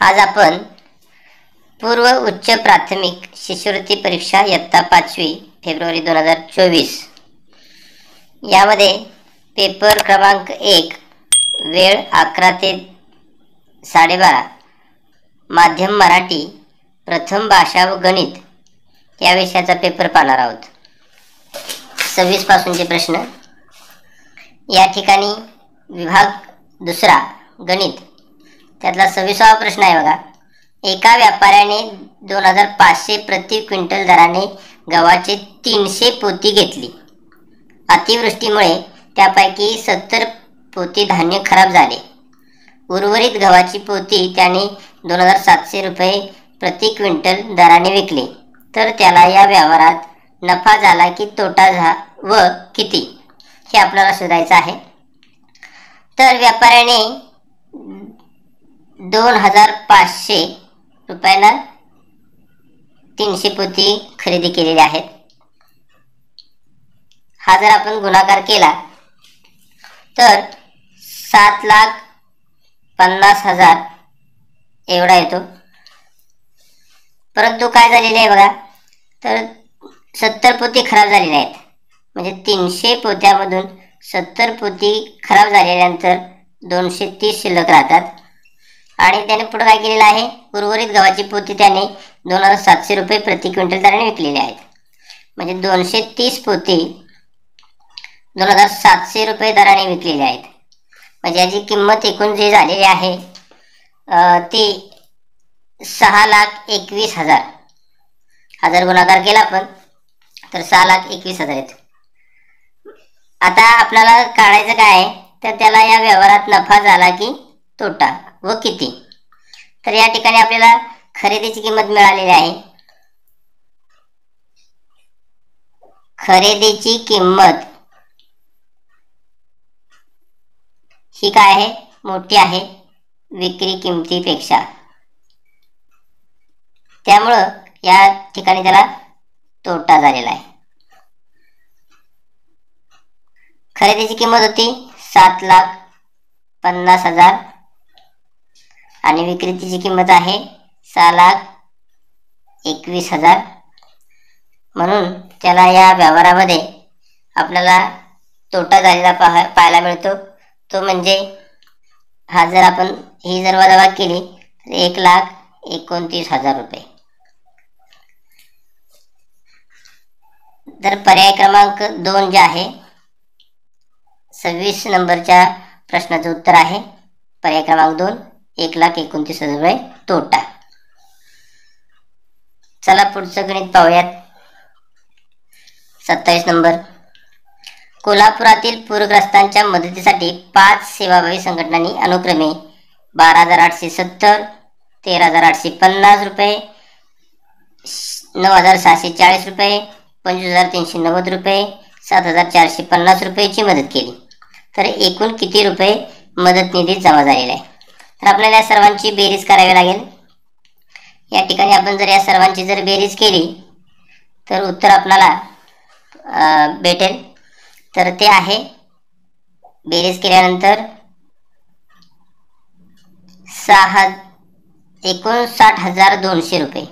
आज आपण पूर्व उच्च प्राथमिक शिष्यवृत्ती परीक्षा इयत्ता 5वी फेब्रुवारी 2024 यामध्ये पेपर क्रमांक 1 वेळ 11 ते 12:30 माध्यम मराठी प्रथम भाषा व गणित या विषयाचा पेपर पाहणार आहोत। 26 पासूनचे प्रश्न या ठिकाणी विभाग दुसरा गणित त्यातला 26वा प्रश्न आहे बघा। एका व्यापाऱ्याने 2500 प्रति क्विंटल दराने गव्हाचे 300 पोती घेतली। अतिवृष्टीमुळे त्यापैकी 70 पोती धान्य खराब झाले। उर्वरित गव्हाची पोती त्याने 2700 रुपये प्रति क्विंटल दराने विकले, तर त्याला या व्यवहारात नफा झाला की तोटा व किती हे आपल्याला शोधायचं आहे। तर व्यापाऱ्याने 2500 रुपयाला 300 पोती खरेदी केलेली आहेत। हा जर आपण गुणाकार केला तर 7,50,000 एवढा येतो। परंतु काय झालेले आहे बघा, तर 70 पोती खराब झालेले आहेत, म्हणजे 300 पोत्यामधून 70 पोती खराब झाल्यानंतर 230 शिल्लक राहतात। आणि त्याने पुढे काय केलेलं आहे, उर्वरित गव्हाची पोती त्याने 2700 रुपये प्रति क्विंटल दराने विकलेली आहेत, म्हणजे 230 पोती 2700 रुपये दराने विकलेली आहेत। म्हणजे याची किंमत एकूण जी झालेली आहे ती 6,21,000। हा जर गुणाकार केला आपण तर 6,21,000 येते। आता आपल्याला काढायचं काय आहे, तर त्याला या व्यवहारात नफा झाला की तोटा व किती। तर या ठिकाणी आपल्याला खरेदीची किंमत मिळालेली आहे। खरेदीची किंमत ही काय आहे, मोठी आहे विक्री किमतीपेक्षा, त्यामुळं या ठिकाणी त्याला तोटा झालेला आहे। खरेदीची किंमत होती 7,50,000 आणि विक्रीची किंमत आहे 6,21,000, म्हणून त्याला या व्यवहारामध्ये आपल्याला तोटा झालेला पाहायला मिळतो। तो म्हणजे हा जर आपण ही जर वजाबाकी केली तर 1,29,000 रुपये। तर पर्याय क्रमांक 2 जे आहे 26 नंबरच्या प्रश्नाचं उत्तर आहे पर्याय क्रमांक 2, 1,29,000 रुपये तोटा। चला पुढचं गणित पाहूयात। 27 नंबर, कोल्हापुरातील पूरग्रस्तांच्या मदतीसाठी 5 सेवाभावी संघटनांनी अनुक्रमे 12,870, 13,850 रुपये, 9,640 रुपये, 25,390 रुपये, 7,450 रुपयेची मदत केली, तर एकूण किती रुपये मदत निधीत जमा झालेला आहे। तर आपल्याला या सर्वांची बेरीज करावी लागेल। या ठिकाणी आपण जर या सर्वांची जर बेरीज केली तर उत्तर आपल्याला भेटेल। तर ते आहे, बेरीज केल्यानंतर 59,200 रुपये,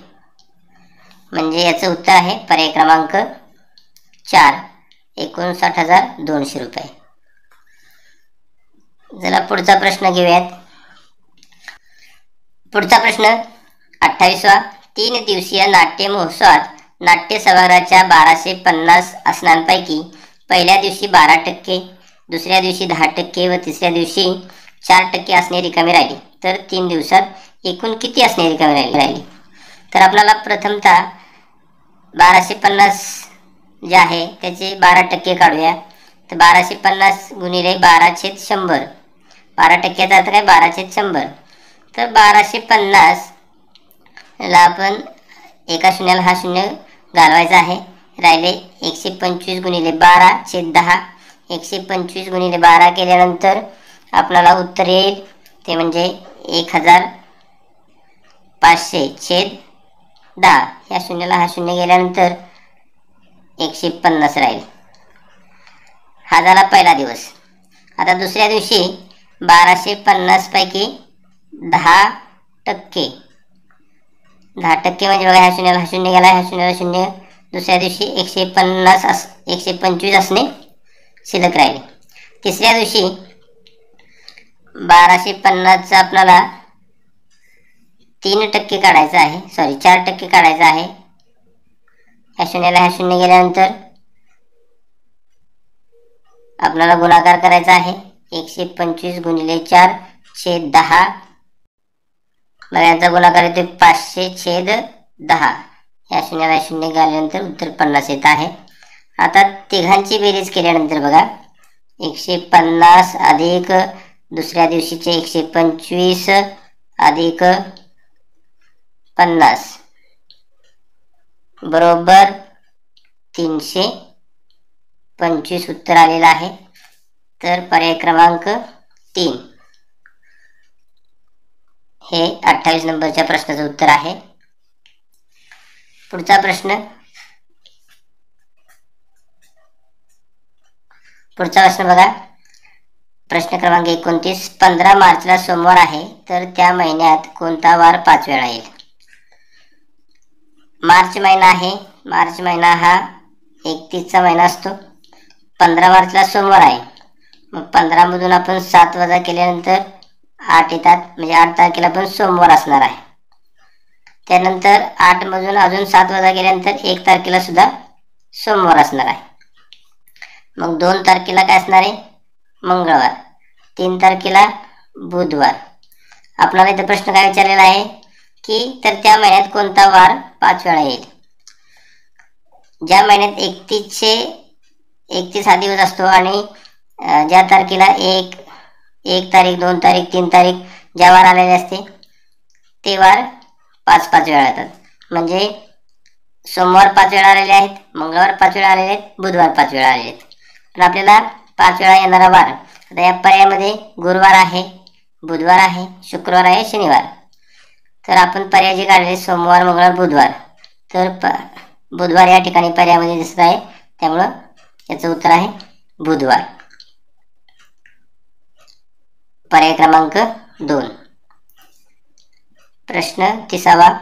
म्हणजे याचं उत्तर आहे पर्याय क्रमांक 4, 59,200 रुपये। चला पुढचा प्रश्न घेऊयात। पुढचा प्रश्न 28वा, 3 दिवसीय नाट्य महोत्सवात नाट्य सभागृहाच्या 1250 आसनांपैकी पहिल्या दिवशी 12%, दुसऱ्या दिवशी 10% व तिसऱ्या दिवशी 4% आसने रिकामी राहिली, तर 3 दिवसात एकूण किती आसने रिकामी राहिली। तर आपल्याला प्रथमतः 1250 जे आहे त्याचे 12% काढूया। तर 1250 गुणिले 12/100, 12%चा अर्थ काय 12/100, तर 1250 ला आपण एका शून्याला हा शून्य घालवायचा आहे, राहिले 125 गुणिले 12/10, 125 गुणिले 12 केल्यानंतर आपल्याला उत्तर येईल ते म्हणजे 1,500/10, या शून्याला हा शून्य गेल्यानंतर 150 राहील। हा झाला पहिला दिवस। आता दुसऱ्या दिवशी 1250 पैकी 10 टक्के. 10% म्हणजे बघा, ह्या शून्याला शून्य गेला, ह्या शून्याला शून्य, दुसऱ्या दिवशी 125 असणे शिल्लक राहिले. तिसऱ्या दिवशी 1250चा आपल्याला 3% काढायचा आहे, 4% काढायचा आहे. ह्या शून्याला ह्या शून्य गेल्यानंतर आपल्याला गुणाकार करायचा आहे. 125 गुणिले 4/10. मग यांचा गुणाकार येतो 500/10. या शून्याला शून्य गेल्यानंतर उत्तर 50 येत आहे. आता तिघांची बेरीज केल्यानंतर बघा, 150 अधिक दुसऱ्या दिवशीचे 125 अधिक 50 बरोबर 325 उत्तर आलेलं आहे. तर पर्याय क्रमांक 3 हे 28 नंबरच्या प्रश्नाचं उत्तर आहे. पुढचा प्रश्न बघा, प्रश्न क्रमांक 29. 15 मार्चला सोमवार आहे, तर त्या महिन्यात कोणता वार 5 वेळा येईल? मार्च महिना आहे. मार्च महिना हा 31चा महिना असतो. 15 मार्चला सोमवार आहे. मग 15 मधून आपण 7 वजा केल्यानंतर 8 येतात, म्हणजे 8 तारखेला पण सोमवार असणार आहे. त्यानंतर 8 मधून अजून 7 वजा केल्यानंतर 1 तारखेला सुद्धा सोमवार असणार आहे. मग 2 तारखेला काय असणार आहे? मंगळवार. 3 तारखेला बुधवार. आपल्याला इथे प्रश्न काय विचारलेला आहे की तर त्या महिन्यात कोणता वार 5 वेळा येईल? ज्या महिन्यात 31 हा दिवस असतो आणि ज्या तारखेला 1 तारीख, 2 तारीख, 3 तारीख ज्या वार आलेले असते ते वार 5 वेळा येतात. म्हणजे सोमवार 5 वेळा आलेले आहेत, मंगळवार 5 वेळा आलेले आहेत, बुधवार 5 वेळा आलेले आहेत. पण आपल्याला 5 वेळा येणारा वार, आता या पर्यायामध्ये गुरुवार आहे, बुधवार आहे, शुक्रवार आहे, शनिवार. तर आपण पर्याय जे काढले सोमवार, मंगळवार, बुधवार, तर बुधवार या ठिकाणी पर्यायामध्ये दिसत आहे, त्यामुळं याचं उत्तर आहे बुधवार. पर्याय क्रमांक 2. प्रश्न 30.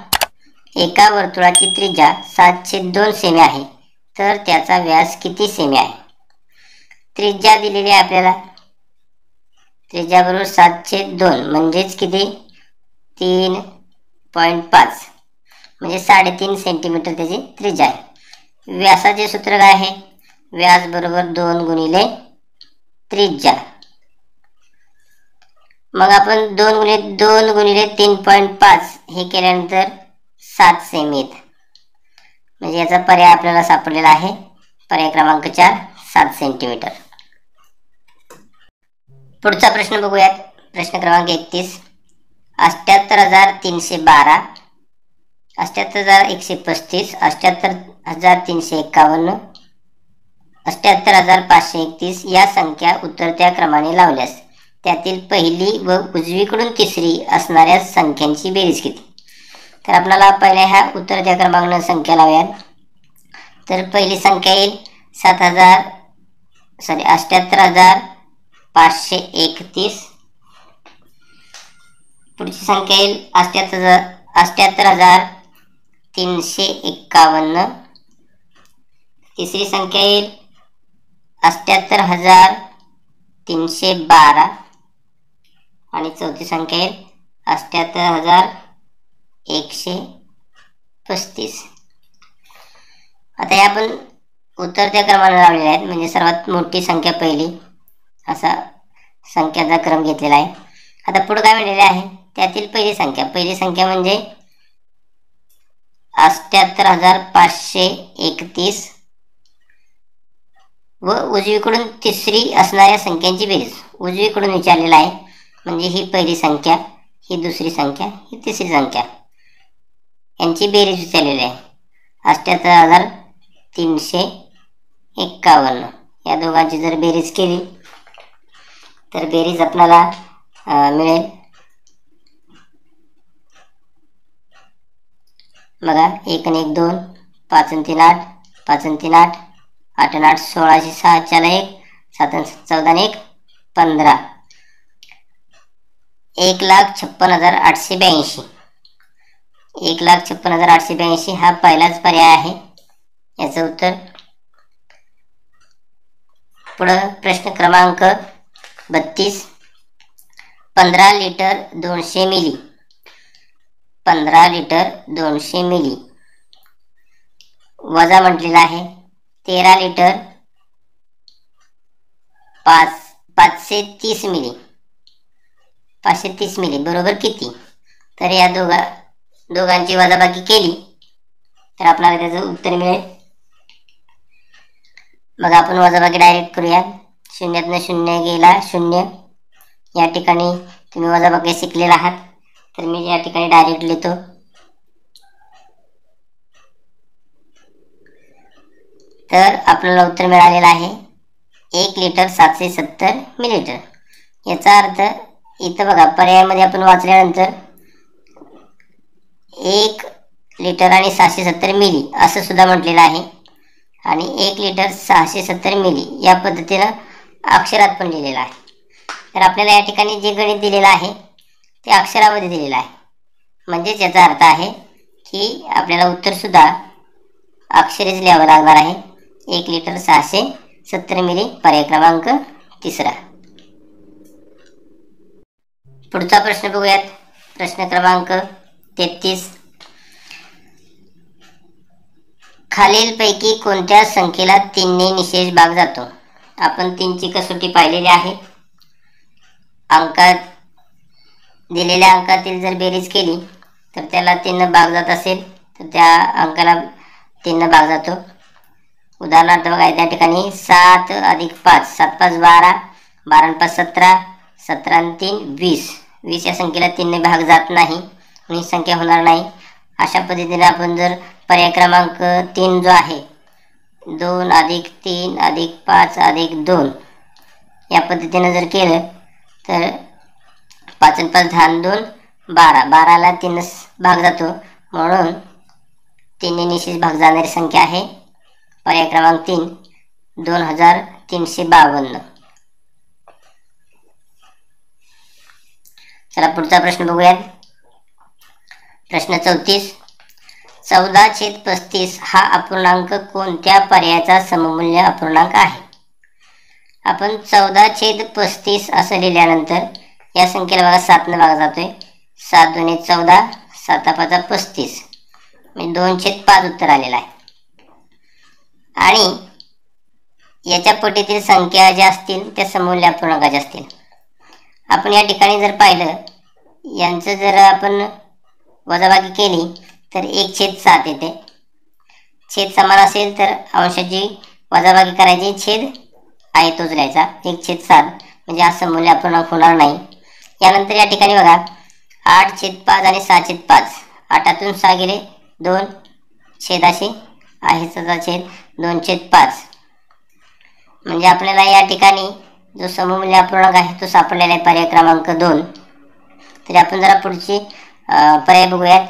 एका वर्तुळाची त्रिज्या 7/2 सेमी आहे, तर त्याचा व्यास किती सेमी आहे? त्रिज्या दिलेली आहे आपल्याला. त्रिज्या बरोबर 7/2 म्हणजेच किती? 3.5 म्हणजे 3.5 सेंटीमीटर त्याची त्रिज्या आहे. व्यासाचे सूत्र काय आहे? व्यास बरोबर 2 गुणिले त्रिज्या. मग आपण 2 गुणिले 3.5 हे केल्यानंतर 7 सेमी येत. म्हणजे याचा पर्याय आपल्याला सापडलेला आहे. पर्याय क्रमांक 4 7 सेंटीमीटर. पुढचा प्रश्न बघूयात. प्रश्न क्रमांक 31. 78,312, 78,135, 78,351, 78,531 या संख्या उतरत्या क्रमाने लावल्यास त्यातील पहिली व उजवीकडून तिसरी असणाऱ्या संख्यांची बेरीज किती? तर आपल्याला पहिल्या ह्या उतरत्या क्रमांकाने संख्या लावूयात. तर पहिली संख्या येईल 78,531. पुढची संख्या येईल 78,351. तिसरी संख्या येईल 78,312 आणि चौथी संख्या येईल 78,135. आता हे आपण उतरत्या क्रमाने लावलेले आहेत, म्हणजे सर्वात मोठी संख्या पहिली असा संख्याचा क्रम घेतलेला आहे. आता पुढे काय म्हणलेले आहे? त्यातील पहिली संख्या म्हणजे 78,531 व उजवीकडून तिसरी असणाऱ्या संख्यांची बेरीज. उजवीकडून विचारलेला आहे, म्हणजे ही पहिली संख्या, ही दुसरी संख्या, ही तिसरी संख्या, यांची बेरीज विचारलेली आहे. 78,351 या दोघांची जर बेरीज केली तर बेरीज आपल्याला मिळेल बघा, 1 आणि 1 2, 5 आणि 3 8, 5 आणि 3 8, 8 आणि 8 16, 6 4 1, 7 आणि 14 आणि 1 15, 1,56,882. 1,56,882 हा पहिलाच पर्याय आहे याचं उत्तर. पुढं प्रश्न क्रमांक 32. 15 लिटर 200 मिली 15 लिटर 200 मिली वजा म्हटलेला आहे 13 लिटर 530 मिली 530 मिली बरोबर किती? तर या दोघांची वजाबाकी केली तर आपल्याला त्याचं उत्तर मिळेल. मग आपण वजाबाकी डायरेक्ट करूया. शून्यातनं शून्य गेला 0. या ठिकाणी तुम्ही वजाबाकी शिकलेला आहात तर मी या ठिकाणी डायरेक्ट लिहितो. तर आपल्याला उत्तर मिळालेलं आहे 1 लिटर 770 मिलीलिटर. याचा अर्थ इथं बघा पर्यायामध्ये आपण वाचल्यानंतर 1 लिटर आणि 770 मिली असं सुद्धा म्हटलेलं आहे आणि 1 लिटर 670 मिली या पद्धतीनं अक्षरात पण लिहिलेलं आहे. तर आपल्याला या ठिकाणी जे गणित दिलेलं आहे ते अक्षरामध्ये दिलेलं आहे. म्हणजेच याचा अर्थ आहे की आपल्याला उत्तर सुद्धा अक्षरेच लिहावं लागणार आहे. 1 लिटर 670 मिली पर्याय क्रमांक 3. पुढचा प्रश्न बघूयात. प्रश्न क्रमांक 33. खालीलपैकी कोणत्या संख्येला 3 ने निशेष भाग जातो? आपण 3ची कसोटी पाहिलेली आहे. अंकात दिलेल्या अंकातील जर बेरीज केली तर त्याला 3 ने भाग जात असेल तर त्या अंकाला 3 ने भाग जातो. उदाहरणार्थ बघा त्या ठिकाणी 7 अधिक 5 7 5 12 12 5 17 17 आणि 3 20 20 या संख्येला 3 ने भाग जात नाही ही संख्या होणार नाही. अशा पद्धतीने आपण जर पर्याय क्रमांक 3 जो आहे 2 अधिक 3 अधिक 5 अधिक 2 या पद्धतीने जर केलं तर 5 आणि 5 10 2 12 12ला 3 भाग जातो म्हणून 3 ने निशेष भाग जाणारी संख्या आहे पर्याय क्रमांक 3 2352. चला पुढचा प्रश्न बघूयात. प्रश्न 34. 14/35 हा अपूर्णांक कोणत्या पर्यायाचा सममूल्य अपूर्णांक आहे? आपण 14/35 असं लिहिल्यानंतर या संख्येला बघा 7 ने भाग जातोय. 7 2 14 7 5 35 म्हणजे 2/5 उत्तर आलेलं आहे. आणि याच्या पटीतील संख्या ज्या असतील त्या सममूल्य अपूर्णांकाच्या असतील. आपण या ठिकाणी जर पाहिलं यांचं जर आपण वजाबाकी केली तर 1/7 येते. छेद समान असेल तर अंशाची वजाबाकी करायची, छेद आहे तोच लिहायचा. 1/7 म्हणजे हा सममूल्य अपूर्णांक होणार नाही. यानंतर या ठिकाणी बघा 8/5 आणि 6/5 8तून 6 गेले 2 छेदाशी आहे त्याचा छेद 2/5 म्हणजे आपल्याला या ठिकाणी जो सममूल्य अपूर्णांक आहे तो सापडलेला आहे पर्याय क्रमांक 2. तरी आपण जरा पुढची पर्याय बघूयात.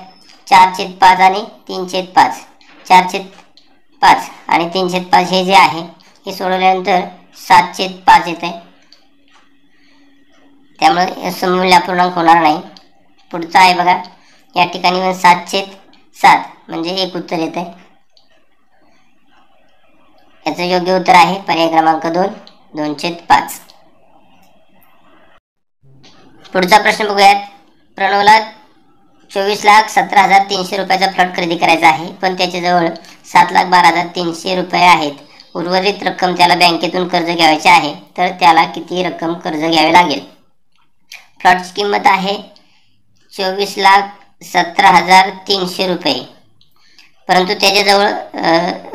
4/5 आणि 3/5 4/5 आणि 3/5 हे जे आहे हे सोडवल्यानंतर 7/5 येत आहे. त्यामुळे सममूल्य अपूर्णांक होणार नाही. पुढचा आहे बघा या ठिकाणी 7/7 म्हणजे 1 उत्तर येत आहे. याचं योग्य उत्तर आहे पर्याय क्रमांक 2 2/5. पुढचा प्रश्न बघूयात. प्रणवला 24,17,300 रुपयाचा प्लॉट खरेदी करायचा आहे पण त्याच्याजवळ 7,12,300 रुपये आहेत. उर्वरित रक्कम त्याला बँकेतून कर्ज घ्यायचे आहे तर त्याला किती रक्कम कर्ज घ्यावे लागेल? प्लॉटची किंमत आहे 24,17,300 रुपये परंतु त्याच्याजवळ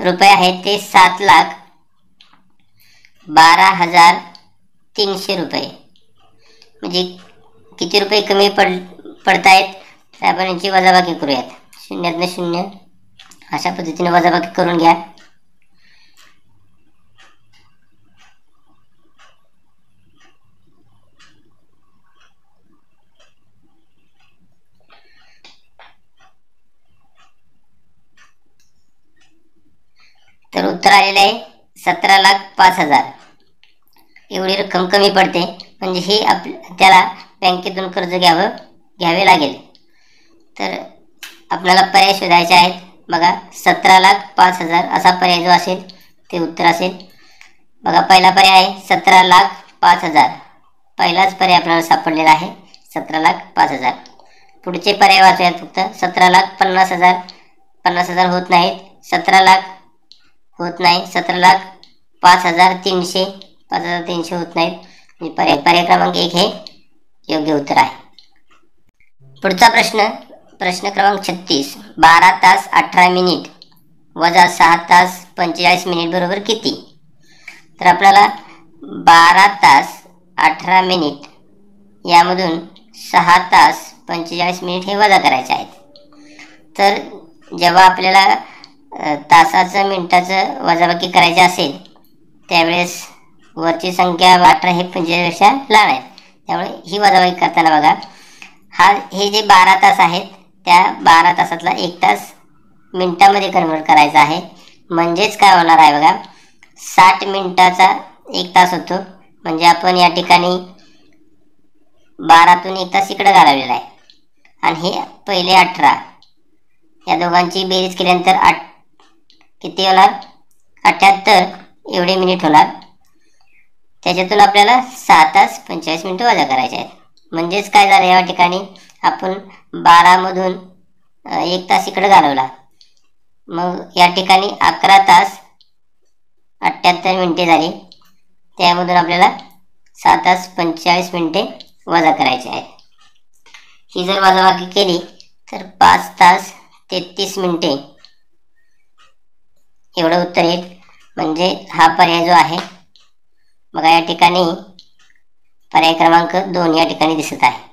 रुपये आहेत ते 7,12,300 रुपये. म्हणजे किती रुपये कमी पडतायत तर आपण यांची वजाबाकी करूयात. 0 0 अशा पद्धतीने वजाबाकी करून घ्या. तर उत्तर आलेलं आहे 17,05,000. एवढी रक्कम कमी पडते म्हणजे हे त्याला बँकेतून कर्ज घ्यावे लागेल. तर आपल्याला पर्याय शोधायचे आहेत. बघा 17,05,000 असा पर्याय जो असेल ते उत्तर असेल. बघा पहिला पर्याय आहे 17,05,000. पहिलाच पर्याय आपल्याला सापडलेला आहे 17,05,000. पुढचे पर्याय वाचूयात. फक्त 17,50,000. 50,000 होत नाहीत. 17,00,000 होत नाही. 17,05,300. 5,300 होत नाहीत. पर्याय क्रमांक 1 हे योग्य उत्तर आहे. पुढचा प्रश्न क्रमांक 36. 12 तास 18 मिनिट वजा 6 तास 45 मिनिट बरोबर किती? तर आपल्याला 12 तास 18 मिनिट यामधून 6 तास 45 मिनिट हे वजा करायचे आहेत. तर जेव्हा आपल्याला तासाचं मिनिटाचं वजाबाकी करायचं असेल त्यावेळेस वरची संख्या 18 हे 45पेक्षा लहान आहे. त्यामुळे ही वजाबाकी करताना बघा हे जे 12 तास आहेत त्या 12 तासातला 1 तास मिनिटामध्ये कन्वर्ट करायचा आहे. म्हणजेच काय होणार आहे बघा 60 मिनिटाचा 1 तास होतो. म्हणजे आपण या ठिकाणी 12तून 1 तास इकडे घालवलेला आहे. आणि हे पहिले 18 या दोघांची बेरीज केल्यानंतर किती होणार? 78 एवढे मिनिट होणार. त्याच्यातून आपल्याला 6 तास 45 मिनिटं वजा करायचे आहेत. म्हणजेच काय झालं या ठिकाणी आपण 12मधून 1 तास इकडे घालवला. मग या ठिकाणी 11 तास 78 मिनिटे झाली. त्यामधून आपल्याला 6 तास 45 मिनिटे वजा करायचे आहेत. ही जर वजाबाकी केली तर 5 तास 33 मिनिटे एवढं उत्तर येईल. म्हणजे हा पर्याय जो आहे बघा या ठिकाणी पर्याय क्रमांक 2 या ठिकाणी दिसत आहे.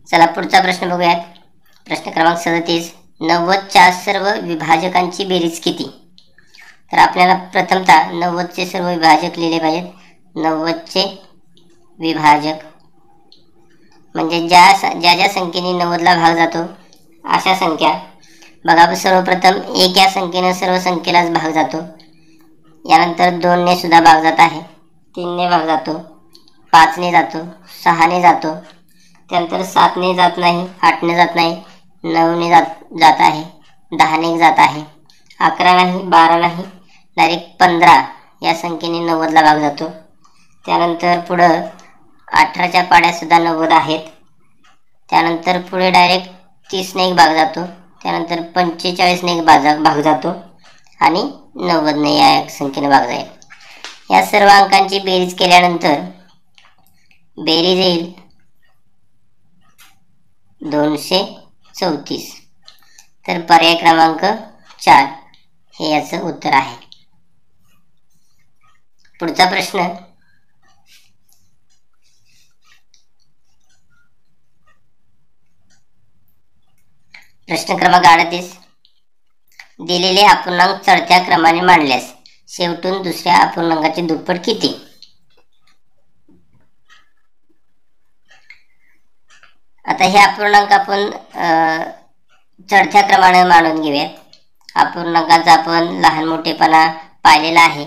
चला पुढचा प्रश्न बघूयात. प्रश्न क्रमांक 37. 90च्या सर्व विभाजकांची बेरीज किती? तर आपल्याला प्रथमतः 90चे सर्व विभाजक लिहिले पाहिजेत. 90चे विभाजक म्हणजे ज्या संख्येने 90ला भाग जातो अशा संख्या. बघा सर्वप्रथम 1 या संख्येने सर्व संख्येलाच भाग जातो. यानंतर 2ने सुद्धा भाग जात आहे. 3ने भाग जातो. 5ने जातो. 6ने जातो. त्यानंतर 7ने जात नाही. 8ने जात नाही. 9ने जात आहे. 10ने जात आहे. 11 नाही. 12 नाही. डायरेक्ट 15 या संख्येने 90ला भाग जातो. त्यानंतर पुढं 18च्या पाड्या सुद्धा 90 आहेत. त्यानंतर पुढे डायरेक्ट 30ने एक भाग जातो. त्यानंतर 45ने एक भाग जातो आणि 90ने या संख्येने भाग जाईल. या सर्व अंकांची बेरीज केल्यानंतर बेरीज येईल 234. तर पर्याय क्रमांक 4 हे याचं उत्तर आहे. पुढचा प्रश्न क्रमांक 38. दिलेले अपूर्णांक चढत्या क्रमाने मांडल्यास शेवटून दुसऱ्या अपूर्णांकाचे दुप्पट किती? आता हे अपूर्णांक आपण चढत्या क्रमाने मांडून घेऊयात. अपूर्णांकाचा आपण लहान मोठेपणा पाहिलेला आहे.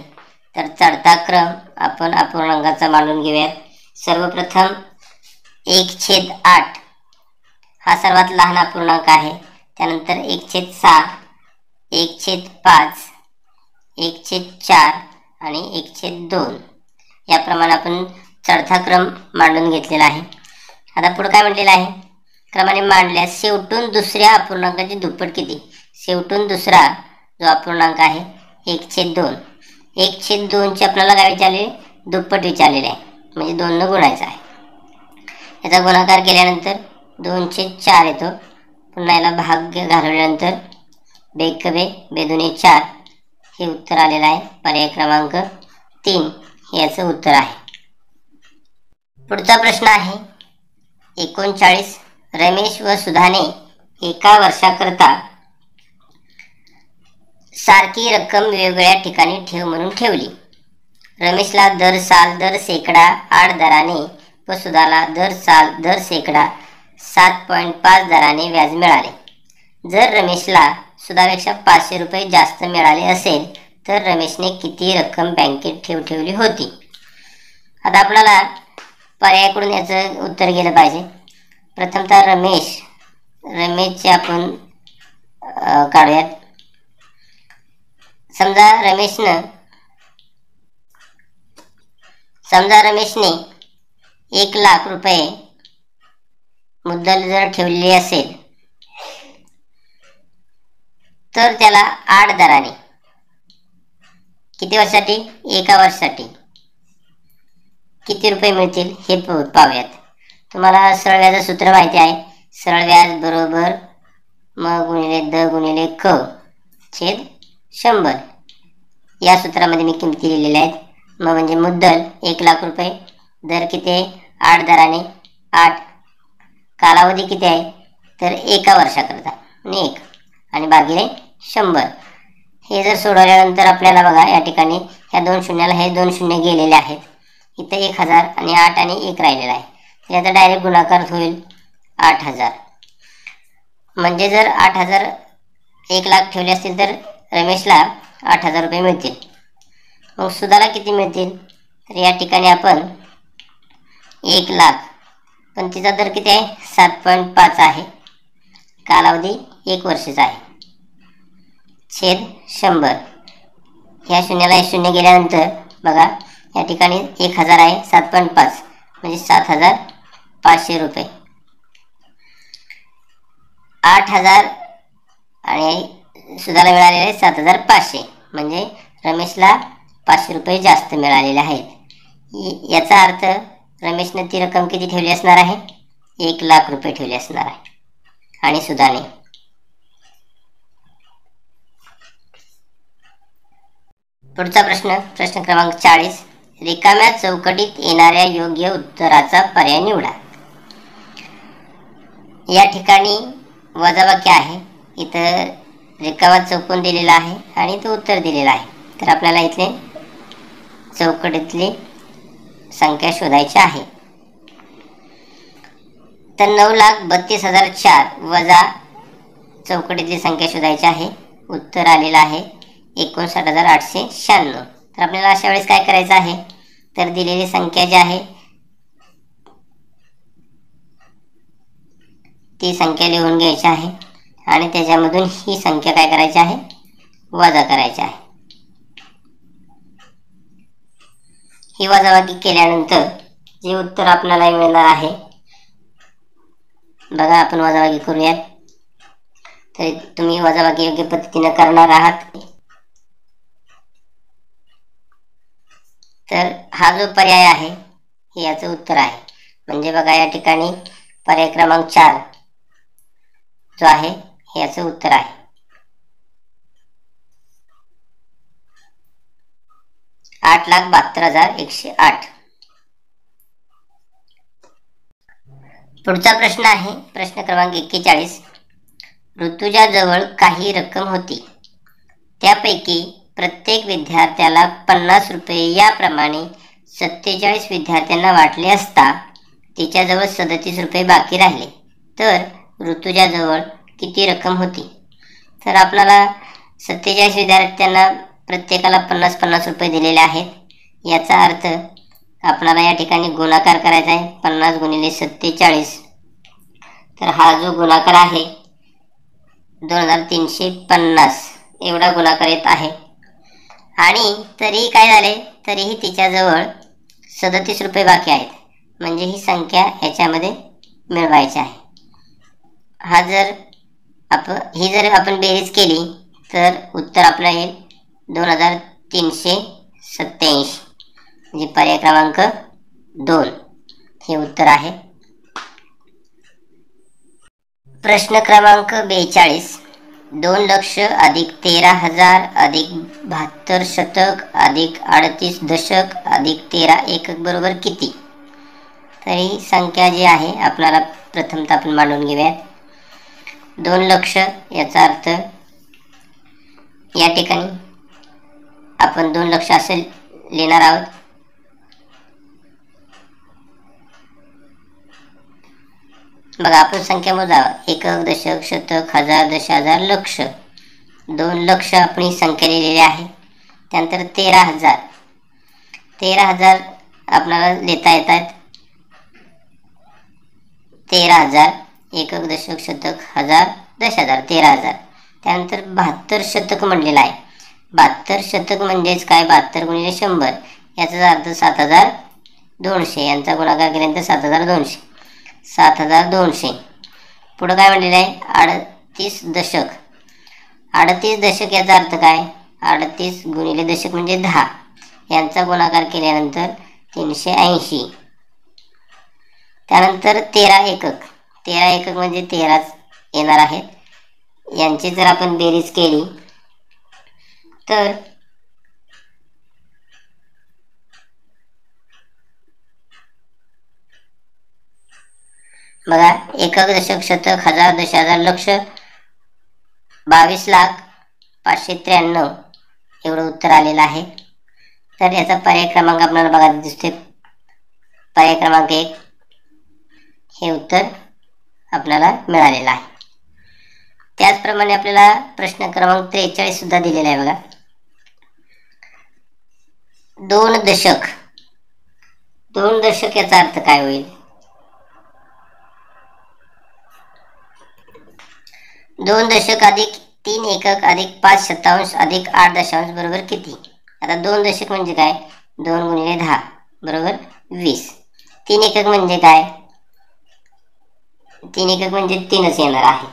तर चढता क्रम आपण अपूर्णांकाचा मांडून घेऊयात. सर्वप्रथम 1/8 हा सर्वात लहान अपूर्णांक आहे. त्यानंतर 1/6, 1/5, 1/4 आणि 1/2 याप्रमाणे आपण चढता क्रम मांडून घेतलेला आहे. आता पुढे काय म्हटलेलं आहे? क्रमाने मांडल्यास शेवटून दुसऱ्या अपूर्णांकाची दुप्पट किती? शेवटून दुसरा जो अपूर्णांक आहे 1/2. 1/2चे आपल्याला काय विचारले? दुप्पट विचारलेले आहे. म्हणजे 2ने गुणायचा आहे. याचा गुणाकार केल्यानंतर 2/4 येतो. पुन्हा याला भाग घालवल्यानंतर बेकवे बेदुने 4 हे उत्तर आलेलं आहे. पर्याय क्रमांक 3 हे याचं उत्तर आहे. पुढचा प्रश्न आहे 39. रमेश व सुधाने एका वर्षाकरता सारखी रक्कम वेगवेगळ्या ठिकाणी ठेव म्हणून ठेवली. रमेशला दर साल दर शेकडा 8 दराने व सुधाला दर साल दर शेकडा 7.5 दराने व्याज मिळाले. जर रमेशला सुधापेक्षा 500 रुपये जास्त मिळाले असेल तर रमेशने किती रक्कम बँकेत ठेवली होती? आता आपल्याला पर्यायाकडून याचं उत्तर गेलं पाहिजे. प्रथमतः रमेशचे आपण काढूयात. समजा रमेशने 1,00,000 रुपये मुद्दल जर ठेवलेली असेल तर त्याला 8 दराने किती वर्षासाठी? 1 वर्षासाठी किती रुपये मिळतील हे पाहूयात. तुम्हाला सरळ व्याजाचं सूत्र माहिती आहे. सरळ व्याज बरोबर म गुणिले द गुणिले क छेद 100. या सूत्रामध्ये मी किमती लिहिलेल्या आहेत. म म्हणजे मुद्दल 1,00,000 रुपये, दर किती आहे? 8 दराने 8, कालावधी किती आहे? तर 1 वर्षाकरता 1 आणि भागिले 100. हे जर सोडवल्यानंतर आपल्याला बघा या ठिकाणी ह्या 2 शून्याला हे 2 शून्य गेलेले आहेत. इथं 1,000 आणि 8 आणि 1 राहिलेला आहे. तर याचा डायरेक्ट गुणाकार होईल 8,000. म्हणजे जर 8,000 1,00,000 ठेवले असतील तर रमेशला 8,000 रुपये मिळतील. मग सुधाला किती मिळतील? तर या ठिकाणी आपण 1,00,000, पण तिचा दर किती आहे? 7.5 आहे, कालावधी 1 वर्षाचा आहे, छेद 100. ह्या शून्याला हे शून्य गेल्यानंतर बघा या ठिकाणी 1,000 आहे, 7.5 म्हणजे 7,500 रुपये. 8,000 आणि सुधाला मिळालेले आहे 7,500, म्हणजे रमेशला 500 रुपये जास्त मिळालेले आहेत. याचा अर्थ रमेशने ती रक्कम किती ठेवली असणार आहे? 1,00,000 रुपये ठेवली असणार आहे. आणि सुधाने पुढचा प्रश्न क्रमांक 40. रिकाम्या चौकटीत येणाऱ्या योग्य उत्तराचा पर्याय निवडा. या ठिकाणी वजाबाकी आहे, इथं रिकामा चौकोन दिलेला आहे आणि तो उत्तर दिलेला आहे. तर आपल्याला इथले चौकटीतली संख्या शोधायची आहे. तर 9,32,004 वजा चौकटीतली संख्या शोधायची आहे. उत्तर आलेलं आहे 59,896. तर आपल्याला अशा वेळेस काय करायचं आहे? तर दिलेली संख्या जी आहे ती संख्या लिहून घ्यायची आहे आणि त्याच्यामधून ही संख्या काय करायची आहे? वजा करायची आहे. ही वजाबाकी केल्यानंतर जे उत्तर आपल्याला मिळणार आहे, बघा आपण वजाबाकी करूयात. तर तुम्ही वजाबाकी योग्य पद्धतीने करणार आहात. तर हा जो पर्याय आहे हे याचं उत्तर आहे. म्हणजे बघा या ठिकाणी पर्याय क्रमांक 4 जो आहे हे याचं उत्तर आहे. $8,72,108. पुढचा प्रश्न आहे प्रश्न क्रमांक 41. ऋतुजाजवळ काही रक्कम होती, त्यापैकी प्रत्येक विद्यार्थ्याला 50 रुपये याप्रमाणे 47 विद्यार्थ्यांना वाटले असता तिच्याजवळ 37 रुपये बाकी राहिले, तर ऋतुजाजवळ किती रक्कम होती? तर आपल्याला 47 विद्यार्थ्यांना प्रत्येकाला 50-50 रुपये दिलेले आहेत. याचा अर्थ आपल्याला या ठिकाणी गुणाकार करायचा आहे 50 गुणिले 47. तर हा जो गुणाकार आहे 2,350 एवढा गुणाकार येत आहे. आणि तरीही काय झाले? तरीही तिच्याजवळ 37 रुपये बाकी आहेत. म्हणजे ही संख्या याच्यामध्ये मिळवायची आहे. ही जर आपण बेरीज केली तर उत्तर आपलं येईल 2,387. म्हणजे पर्याय क्रमांक 2 हे उत्तर आहे. प्रश्न क्रमांक 42. 2 लक्ष अधिक 13,000 अधिक 72 शतक अधिक 38 दशक अधिक 13 एकक बरोबर किती? तर ही संख्या जी आहे आपल्याला प्रथमतः आपण मांडून घेऊयात. 2 लक्ष याचा अर्थ या ठिकाणी आपण 2 लक्ष असे लिहिणार आहोत. बघा आपण संख्या मोजावा. एकक दशक शतक हजार दशहजार लक्ष. 2 लक्ष आपण ही संख्या लिहिलेली आहे. त्यानंतर 13,000 आपल्याला लिहिता येतात. 13,000, एकक दशक शतक हजार दश हजार 13,000. त्यानंतर 72 शतक म्हणलेलं आहे. 72 शतक म्हणजेच काय, 72 गुणिले 100 याचा अर्थ 7,200. यांचा गुणाकार केल्यानंतर 7,200. 7,200. पुढं काय म्हणलेलं आहे, 38 दशक. 38 दशक याचा अर्थ काय, 38 गुणिले दशक म्हणजे 10 यांचा गुणाकार केल्यानंतर 380. त्यानंतर 13 एकक. 13 एकक म्हणजे 13 येणार आहेत. यांची जर आपण बेरीज केली तर बघा, एकक दशक शतक हजार दश हजार लक्ष 22,05,93,000 एवढं उत्तर आलेलं आहे. तर याचा पर्याय क्रमांक आपल्याला बघा दिसते, पर्याय क्रमांक 1 हे उत्तर आपल्याला मिळालेलं आहे. त्याचप्रमाणे आपल्याला प्रश्न क्रमांक 43 सुद्धा दिलेला आहे. बघा, 2 दशक. 2 दशक याचा अर्थ काय होईल, 2 दशक अधिक 3 एकक अधिक 5 शतांश अधिक 8 दशांश बरोबर किती. आता 2 दशक म्हणजे काय, 2 गुणिले 10 बरोबर 20. 3 एकक म्हणजे काय, 3 एकक म्हणजे 3च येणार आहे.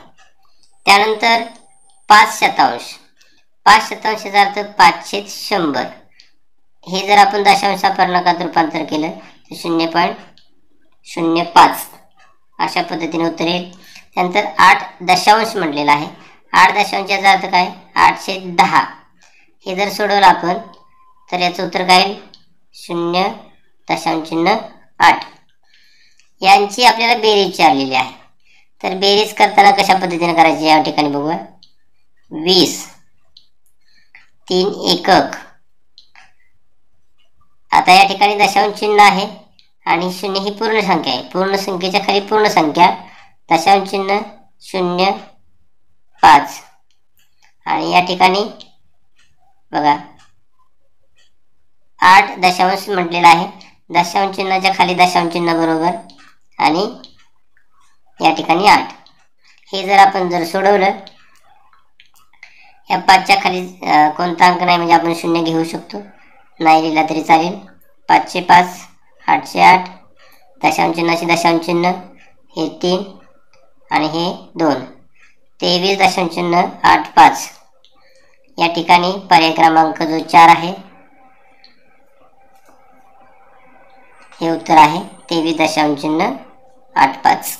त्यानंतर 5 शतांश. 5 शतांशाचा अर्थ 5/100. हे जर आपण दशांश अपूर्णांकात रूपांतर केलं तर 0.05 अशा पद्धतीने उत्तर येईल. त्यानंतर 8 दशांश म्हटलेला आहे. 8 दशांशाचा अर्थ काय, 8/10. हे जर सोडवलं आपण तर याचं उत्तर काय येईल, 0.8. यांची आपल्याला बेरीज विचारलेली आहे. तर बेरीज करताना कशा पद्धतीने करायची या ठिकाणी बघूया. 20, 3 एकक. आता या ठिकाणी दशांश चिन्ह आहे आणि 0 ही पूर्ण संख्या आहे. पूर्ण संख्येच्या खाली पूर्ण संख्या, दशांश चिन्ह 0, 5 आणि या ठिकाणी बघा 8 दशांश म्हटलेला आहे. दशांश चिन्हाच्या खाली दशांश चिन्ह बरोबर आणि या ठिकाणी 8. हे जर आपण जर सोडवलं, या 5च्या खाली कोणता अंक नाही म्हणजे आपण 0 घेऊ शकतो, नाही लिहिला तरी चालेल. 5/5, 8/8, दशांश चिन्हाचे दशांश चिन्ह हे 3 आणि हे 2, 23 दशांश चिन्ह 8/5. या ठिकाणी पर्याय क्रमांक जो 4 आहे हे उत्तर आहे, 23 दशांश चिन्ह 8/5.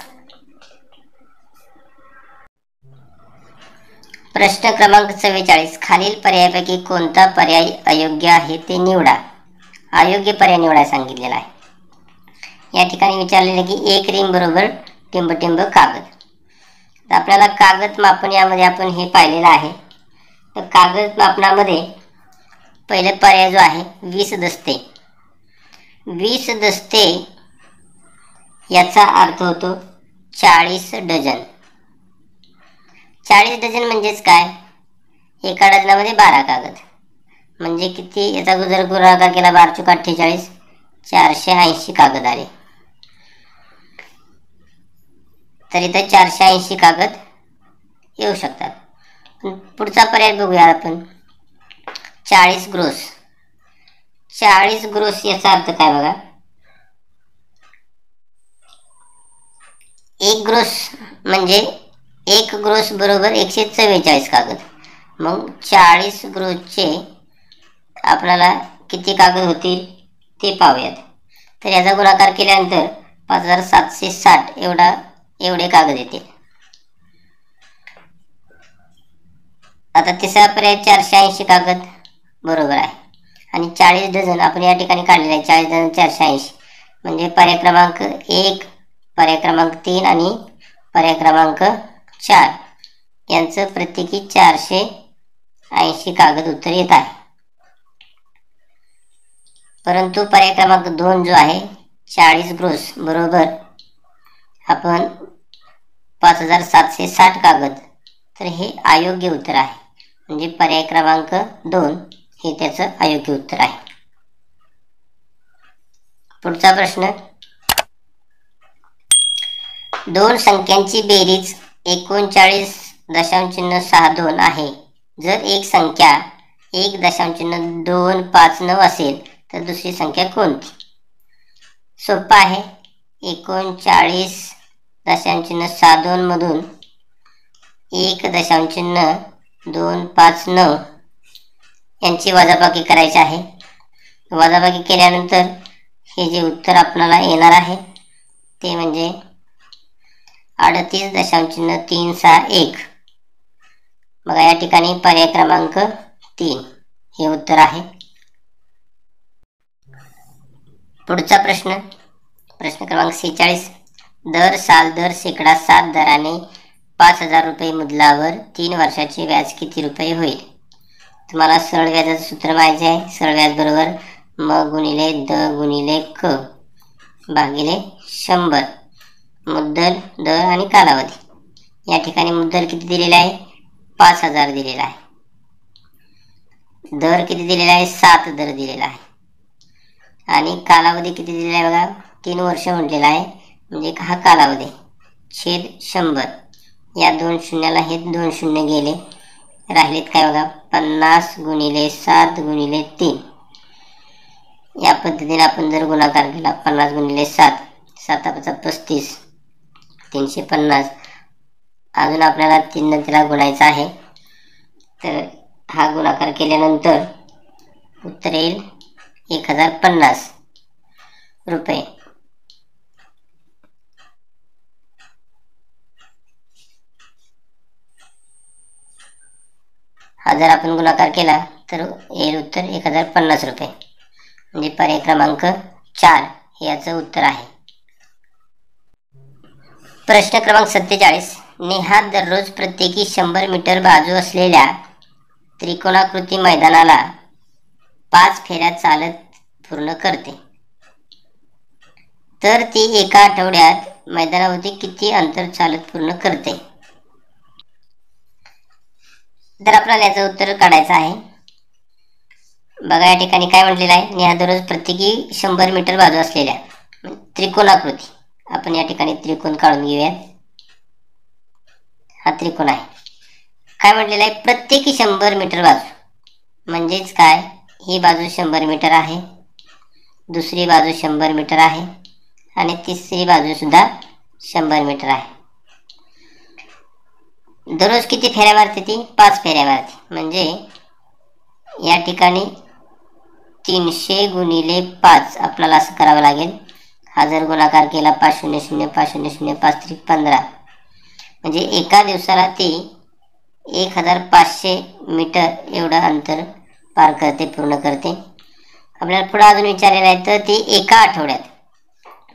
प्रश्न क्रमांक 44. खालील पर्यायापैकी कोणता पर्याय अयोग्य आहे ते निवडा. अयोग्य पर्याय निवडायला सांगितलेला आहे. या ठिकाणी विचारलेले की एक रिंग बरोबर टिंब कागद. तर आपल्याला कागद मापन यामध्ये आपण हे पाहिलेलं आहे. तर कागद मापनामध्ये पहिले पर्याय जो आहे 20 दस्ते. 20 दस्ते याचा अर्थ होतो 40 डझन. 40 डझन म्हणजेच काय, एका डझनामध्ये 12 कागद म्हणजे किती, याचा जर गुणाकार केला 12×48, 480 कागद आले. तर इथं 480 कागद येऊ शकतात. पुढचा पर्याय बघूया आपण, 40 ग्रोस. 40 ग्रोस याचा अर्थ काय बघा, 1 ग्रोस म्हणजे 1 ग्रोस बरोबर 144 कागद. मग 40 ग्रोसचे आपल्याला किती कागद होतील ते पाहूयात. तर याचा गुणाकार केल्यानंतर 5760 एवढे कागद येतील. आता तिसरा पर्याय 480 कागद बरोबर आहे. आणि 40 डझन आपण या ठिकाणी काढलेले आहे. 40 डझन 480 म्हणजे पर्याय क्रमांक 1, पर्याय क्रमांक 3 आणि पर्याय क्रमांक 4 यांचं प्रत्येकी 480 कागद उत्तर येत आहे. परंतु पर्याय क्रमांक 2 जो आहे 40 ग्रोस बरोबर आपण 5760 कागद, तर हे अयोग्य उत्तर आहे. म्हणजे पर्याय क्रमांक 2 हे त्याचं अयोग्य उत्तर आहे. पुढचा प्रश्न, दोन संख्यांची बेरीज 39.62 आहे. जर एक संख्या 1.259 असेल तर दुसरी संख्या कोणती? सोपं आहे. 39.62 मधून 1.259 यांची वजाबाकी करायची आहे. वजाबाकी केल्यानंतर हे जे उत्तर आपल्याला येणार आहे ते म्हणजे 38.361. बघा या ठिकाणी पर्याय क्रमांक 3 हे उत्तर आहे. पुढचा प्रश्न क्रमांक 46. दर साल दर शेकडा 7 दराने 5,000 रुपये मुद्दलावर 3 वर्षाचे व्याज किती रुपये होईल? तुम्हाला सरळ व्याजाचं सूत्र माहिती आहे. सरळ व्याज बरोबर म गुणिले द गुणिले क भागिले 100. मुद्दल, दर आणि कालावधी. या ठिकाणी मुद्दल किती दिलेला आहे? 5,000 दिलेला आहे. दर किती दिलेला आहे? 7 दर दिलेला आहे. आणि कालावधी किती दिलेला आहे बघा? 3 वर्ष म्हटलेला आहे, म्हणजे हा कालावधी छेद 100. या 2 शून्याला हे 2 शून्य गेले, राहिलेत काय बघा? 50 गुणिले 7 गुणिले 3. या पद्धतीने आपण जर गुणाकार केला 50 गुणिले 7, 7 35, 350. अजून आपल्याला 3 ने त्याला गुणायचा आहे, तर हा गुणाकार केल्यानंतर उत्तर येईल 1050 रुपये. हा जर आपण गुणाकार केला तर येईल उत्तर 1050 रुपये. म्हणजे पर्याय क्रमांक 4 हे याचं उत्तर आहे. प्रश्न क्रमांक 47. नेहा दररोज प्रत्येकी 100 मीटर बाजू असलेल्या त्रिकोणाकृती मैदानाला 5 फेऱ्या चालत पूर्ण करते. तर ती एका आठवड्यात मैदानावरती किती अंतर चालत पूर्ण करते? तर आपल्याला याचं उत्तर काढायचं आहे. बघा या ठिकाणी काय म्हटलेलं आहे? नेहा दररोज प्रत्येकी 100 मीटर बाजू असलेल्या त्रिकोणाकृती. आपण या ठिकाणी त्रिकोण काढून घेऊयात. हा त्रिकोण आहे. काय म्हटलेलं आहे? प्रत्येकी 100 मीटर बाजू. म्हणजेच काय? ही बाजू 100 मीटर आहे, दुसरी बाजू 100 मीटर आहे आणि तिसरी बाजू सुद्धा 100 मीटर आहे. दररोज किती फेऱ्या मारते ती? 5 फेऱ्या मारते. म्हणजे या ठिकाणी 300 गुणिले 5 आपल्याला असं करावं लागेल. हा जर गुणाकार केला 5 0 0 5 0 0 5 3 15, म्हणजे एका दिवसाला ती 1500 मीटर एवढं अंतर पार करते, पूर्ण करते. आपल्याला पुढे अजून विचारलेलं आहे, तर ती एका आठवड्यात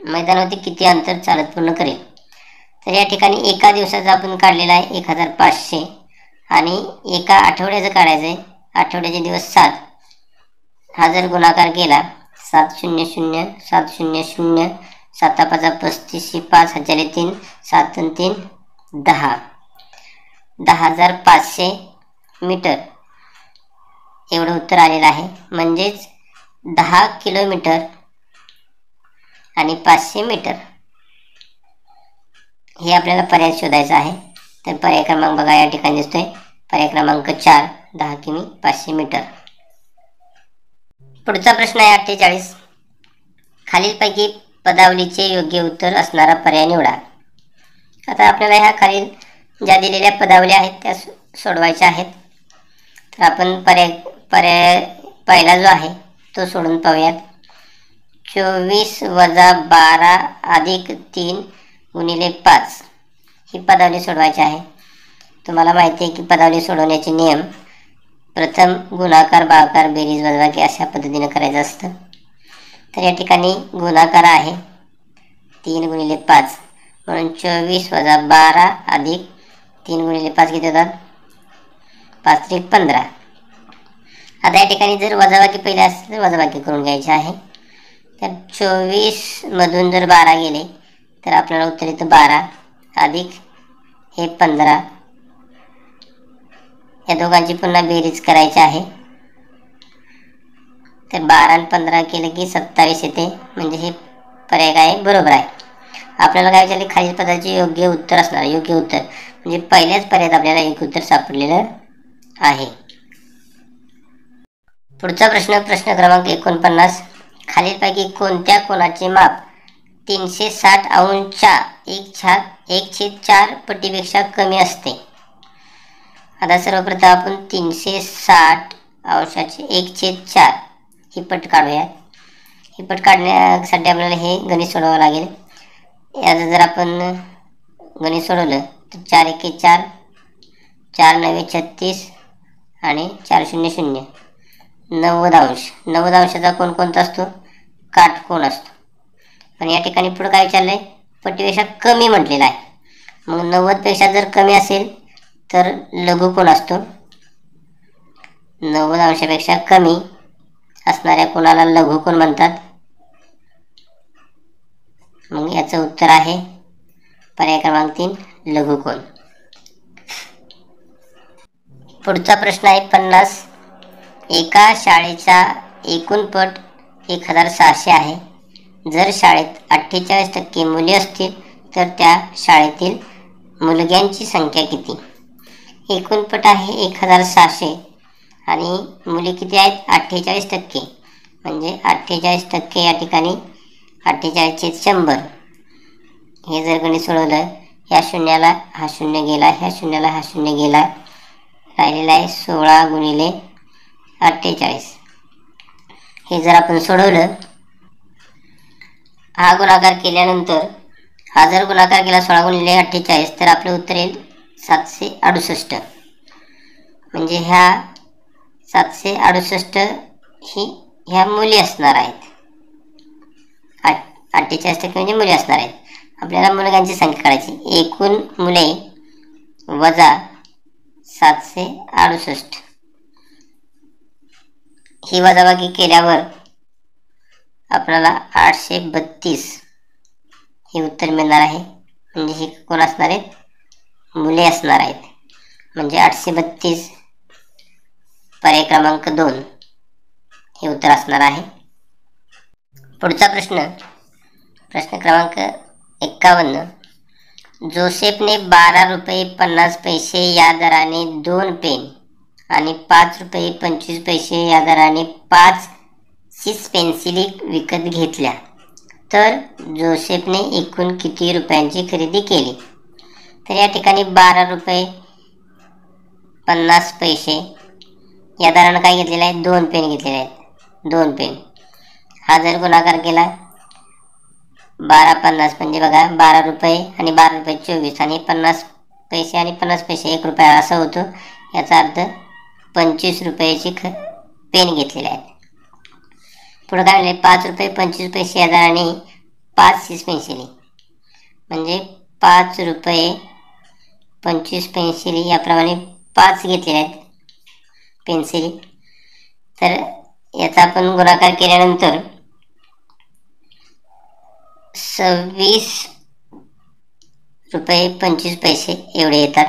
मैदानावरती किती अंतर चालत पूर्ण करेल? तर या ठिकाणी एका दिवसाचा आपण काढलेला आहे 1500 आणि एका आठवड्याचं काढायचं आहे. आठवड्याचे दिवस 7. हा जर गुणाकार केला 7 0 0 7 0 0 7 5 35 5 3 7 3 10, 10,500 मीटर एवढं उत्तर आलेलं आहे. म्हणजेच 10 किलोमीटर आणि 500 मीटर हे आपल्याला पर्याय शोधायचं आहे. तर पर्याय क्रमांक बघा या ठिकाणी दिसतोय, पर्याय क्रमांक 4 10 किमी 500 मीटर. पुढचा प्रश्न आहे 48. खालीलपैकी पदावलीचे योग्य उत्तर असणारा पर्याय निवडा. आता आपल्याला ह्या खालील ज्या दिलेल्या पदावल्या आहेत त्या सोडवायच्या आहेत. तर आपण पर्याय पहिला जो आहे तो सोडून पाहूयात. 24 + 12 + 3 गुणिले 5 ही पदावली सोडवायची आहे. तुम्हाला माहिती आहे की पदावली सोडवण्याचे नियम प्रथम गुणाकार, भागाकार, बेरीज, वजाबाकी अशा पद्धतीने करायचं असतं. तर या ठिकाणी गुणाकार आहे 3 गुणिले 5, म्हणून 24 + 12 + 3 गुणिले 5 किती होतात? 5 3 15. आता या ठिकाणी जर वजाबाकी पहिले असेल तर वजाबाकी करून घ्यायची आहे. तर 24 मधून जर 12 गेले तर आपल्याला उत्तर येतं 12 अधिक हे 15. या दोघांची पुन्हा बेरीज करायची आहे. तर 12 आणि 15 केलं की 27 येते. म्हणजे हे पर्याय काय बरोबर आहे. आपल्याला काय विचारले, खालील पदाचे योग्य उत्तर असणार. योग्य उत्तर म्हणजे पहिल्याच पर्यायात आपल्याला एक उत्तर सापडलेलं आहे. पुढचा प्रश्न, प्रश्न क्रमांक 49. खालीलपैकी कोणत्या कोनाचे माप 360 अंशच्या 1/4 पटीपेक्षा कमी असते? आता सर्वप्रथम आपण 360 अंशाचे 1/4 ही पट काढूया. ही पट काढण्यासाठी आपल्याला हे गणित सोडवावं लागेल. याचं जर आपण गणित सोडवलं तर 4 एके 4, 4 नवे 36 आणि 4 शून्य 0, 90 अंश. 90 अंशाचा कोण कोणता असतो? काटकोन असतो. पण या ठिकाणी पुढे काय विचारलं आहे? पटीपेक्षा कमी म्हटलेलं आहे. मग 90 पेक्षा जर कमी असेल तर लघुकोन असतो. 90 अंशापेक्षा कमी असणाऱ्या कोणाला लघुकोन म्हणतात. मग याचं उत्तर आहे पर्याय क्रमांक 3, लघुकोन. पुढचा प्रश्न आहे 50. एका शाळेचा एकूण पट 1600 आहे. जर शाळेत 48% मुले असतील तर त्या शाळेतील मुलग्यांची संख्या किती? एकूण पट आहे 1600 आणि मुले किती आहेत? 48%. म्हणजे 48% या ठिकाणी 48/100. हे जर गणित सोडवलं, ह्या शून्याला हा शून्य गेला, ह्या शून्याला हा शून्य गेला, राहिलेला आहे 16 गुणिले 48. हे जर आपण सोडवलं, हा गुणाकार केल्यानंतर हा जर गुणाकार केला 16 गुणिले 48 तर आपलं उत्तर येईल 768. म्हणजे ह्या 768 ही ह्या मुली असणार आहेत. 48% म्हणजे मुली असणार आहेत. आपल्याला मुलगांची संख्या काढायची. एकूण मुले वजा 768 ही वजाबाकी केल्यावर आपल्याला 832 हे उत्तर मिळणार आहे. म्हणजे हे कोण असणार आहेत? मुले असणार आहेत. म्हणजे 832 पर्याय क्रमांक 2 हे उत्तर असणार आहे. पुढचा प्रश्न, प्रश्न क्रमांक 51. जोसेफने 12 रुपये 50 पैसे या दराने 2 पेन आणि 5 रुपये 25 पैसे या दराने 5 6 पेन्सिली विकत घेतल्या, तर जोसेफने एकूण किती रुपयांची खरेदी केली? तर या ठिकाणी 12 रुपये 50 पैसे या दरानं काय घेतलेलं आहे? 2 पेन घेतलेले आहेत. 2 पेन हा जर गुणाकार केला 12/50 म्हणजे बघा 12 रुपये आणि 12 रुपये 24 आणि 50 पैसे आणि 50 पैसे 1 रुपया असं होतं. याचा अर्थ 25 रुपयाची पेन घेतलेले आहेत. पुढे काय म्हणले? 5 रुपये 25 पैसे या दराने 5 6 पेन्सिली म्हणजे 5 रुपये 25 पेन्सिली याप्रमाणे 5 घेतलेले आहेत पेन्सिली. तर याचा आपण गुणाकार केल्यानंतर 26 रुपये 25 पैसे एवढे येतात.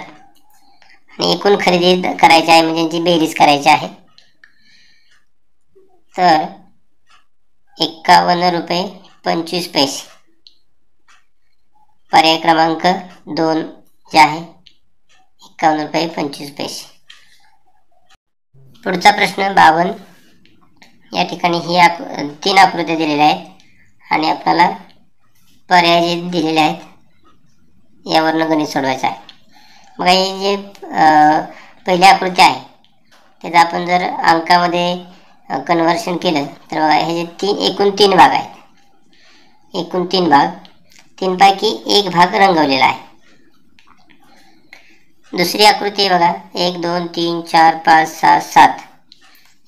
आणि एकूण खरेदी करायची आहे म्हणजे यांची बेरीज करायची आहे. तर 51 रुपये 25 पैसे पर्याय क्रमांक 2 जे आहे 51 रुपये 25 पैसे. पुढचा प्रश्न 52. या ठिकाणी ही 3 आकृत्या दिलेल्या आहेत आणि आपल्याला पर्याय जे दिलेले आहेत यावरनं गणित सोडवायचं आहे. मग हे जे पहिली आकृती आहे त्याचं आपण जर अंकामध्ये कन्व्हर्शन केलं तर बघा हे जे एकूण 3 भाग आहेत. एकूण 3 भाग, 3 पैकी 1 भाग रंगवलेला आहे. दुसरी आकृती आहे बघा 1 2 3 4 5 6 7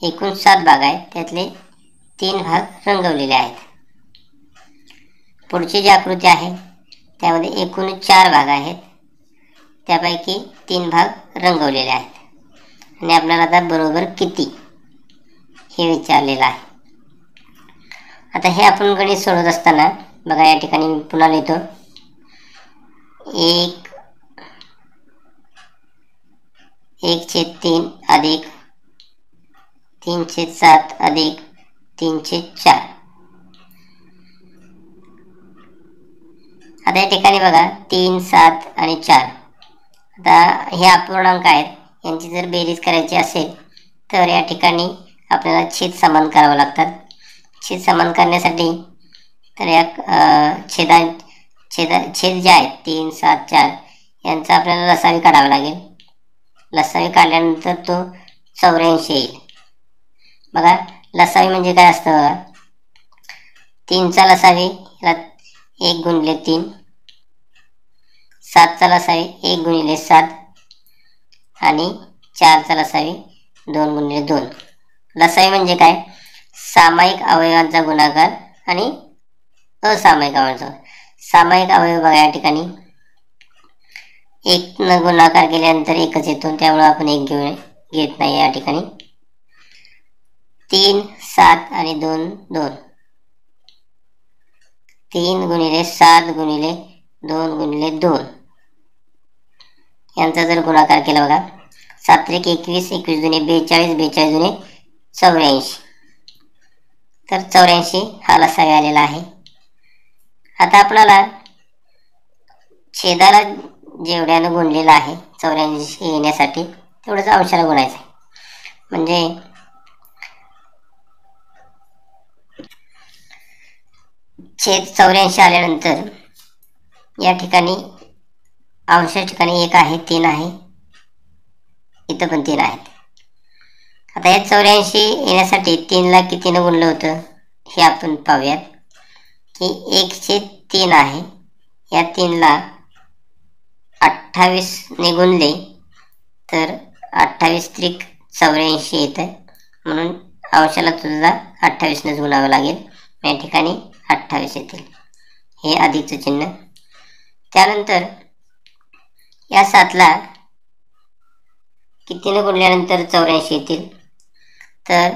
एकूण 7 भाग आहेत. त्यातले 3 भाग रंगवलेले आहेत. पुढची जी आकृती आहे त्यामध्ये एकूण 4 भाग आहेत. त्यापैकी 3 भाग रंगवलेले आहेत. आणि आपल्याला आता बरोबर किती हे विचारलेलं आहे. आता हे आपण गणित सोडवत असताना बघा या ठिकाणी मी पुन्हा लिहितो. 1/3 अधिक 3/7 अधिक 3/4 आता या ठिकाणी बघा 3, 7 आणि 4. आता हे अपूर्णांक आहेत, यांची जर बेरीज करायची असेल तर या ठिकाणी आपल्याला छेद समान करावं लागतात. छेद समान करण्यासाठी तर या छेद जे आहेत 3, 7, 4 यांचा आपल्याला लसावी काढावा लागेल. लसावी काढल्यानंतर तो 84 येईल. बघा लसावी म्हणजे काय असतं बघा, 3चा लसावी 1 गुणिले 3, 7चा लसावी 1 गुणिले 7 आणि 4चा लसावी 2 गुणिले 2. लसावी म्हणजे काय, सामायिक अवयवांचा गुणाकार आणि असामायिक अवयवांचा. सामायिक अवयव बघा या ठिकाणी 1 न गुणाकार केल्यानंतर 1च येतो, त्यामुळे आपण 1 घेत नाही या ठिकाणी. 3, 7 आणि 2, 2. 3 गुणिले 7 गुणिले 2 गुणिले 2 यांचा जर गुणाकार केला बघा, 7 1 21, 21 दुणे 42, 42 दुणे 84. तर 84 हा लसावी आलेला आहे. आता आपल्याला छेदाला जेवढ्यानं गुणलेला आहे 84 येण्यासाठी तेवढंच अंशाला गुणायचं आहे. म्हणजे छेद 84 आल्यानंतर या ठिकाणी अंशा ठिकाणी 1 आहे, 3 आहे, इथं पण 3 आहेत. आता या 84 येण्यासाठी 3ला कितीनं गुणलं होतं हे आपण पाहूयात की 1/3 आहे. या 3ला 28 ने गुणले तर 28 त्रिक 84 येतं, म्हणून अंशाला तुझा 28 नच गुणावं लागेल. या ठिकाणी 28 येतील, हे अधिकचं चिन्ह. त्यानंतर या 7ला कितीने गुणल्यानंतर 84 येतील, तर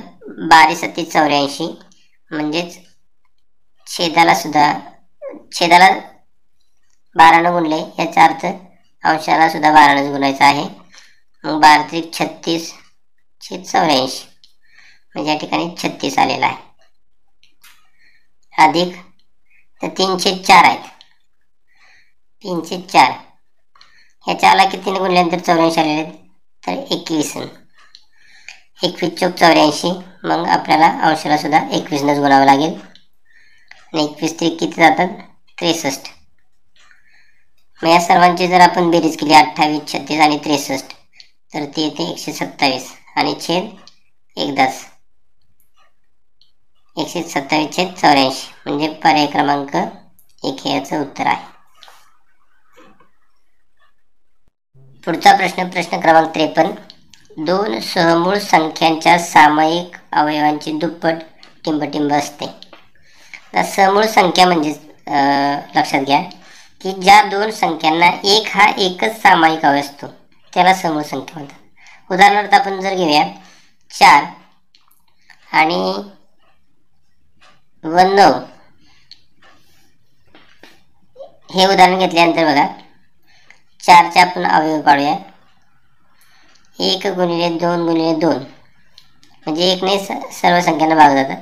12 7 84, म्हणजेच छेदाला 12 गुणले याचा अर्थ अंशाला सुद्धा 12 गुणायचं आहे. मग 12 त्रिक 36 छेद 84, म्हणजे या ठिकाणी 36 आलेला आहे. अधिक तर 3/4 आहेत, 3/4 ह्याच्याला कितीने गुणल्यानंतर 84 आलेले आहेत, तर 21. 21 चौक 84, मग आपल्याला अंशाला सुद्धा 21 नच गुणावं लागेल. आणि 21 त्रिक किती जातात, 63. मग या सर्वांची जर आपण बेरीज केली 28, 36 आणि 63, तर ती येते 127 आणि छेद एकदाच 127 छेद 84, म्हणजे पर्याय क्रमांक 1 हे याचं उत्तर आहे. पुढचा प्रश्न क्रमांक 53. 2 सहमूळ संख्यांच्या सामायिक अवयवांची दुप्पट टिंबटिंब असते. सहमूळ संख्या म्हणजे लक्षात घ्या की ज्या 2 संख्यांना एक हा एकच सामायिक अवयव असतो त्याला समूळ संख्या म्हणतात. उदाहरणार्थ आपण जर घेऊया 4 आणि 9 हे उदाहरण घेतल्यानंतर बघा 4चे आपण अवयव काढूया. 1 गुणिले 2 गुणिले 2, म्हणजे 1 ने सर्व संख्यांना भाग जातात.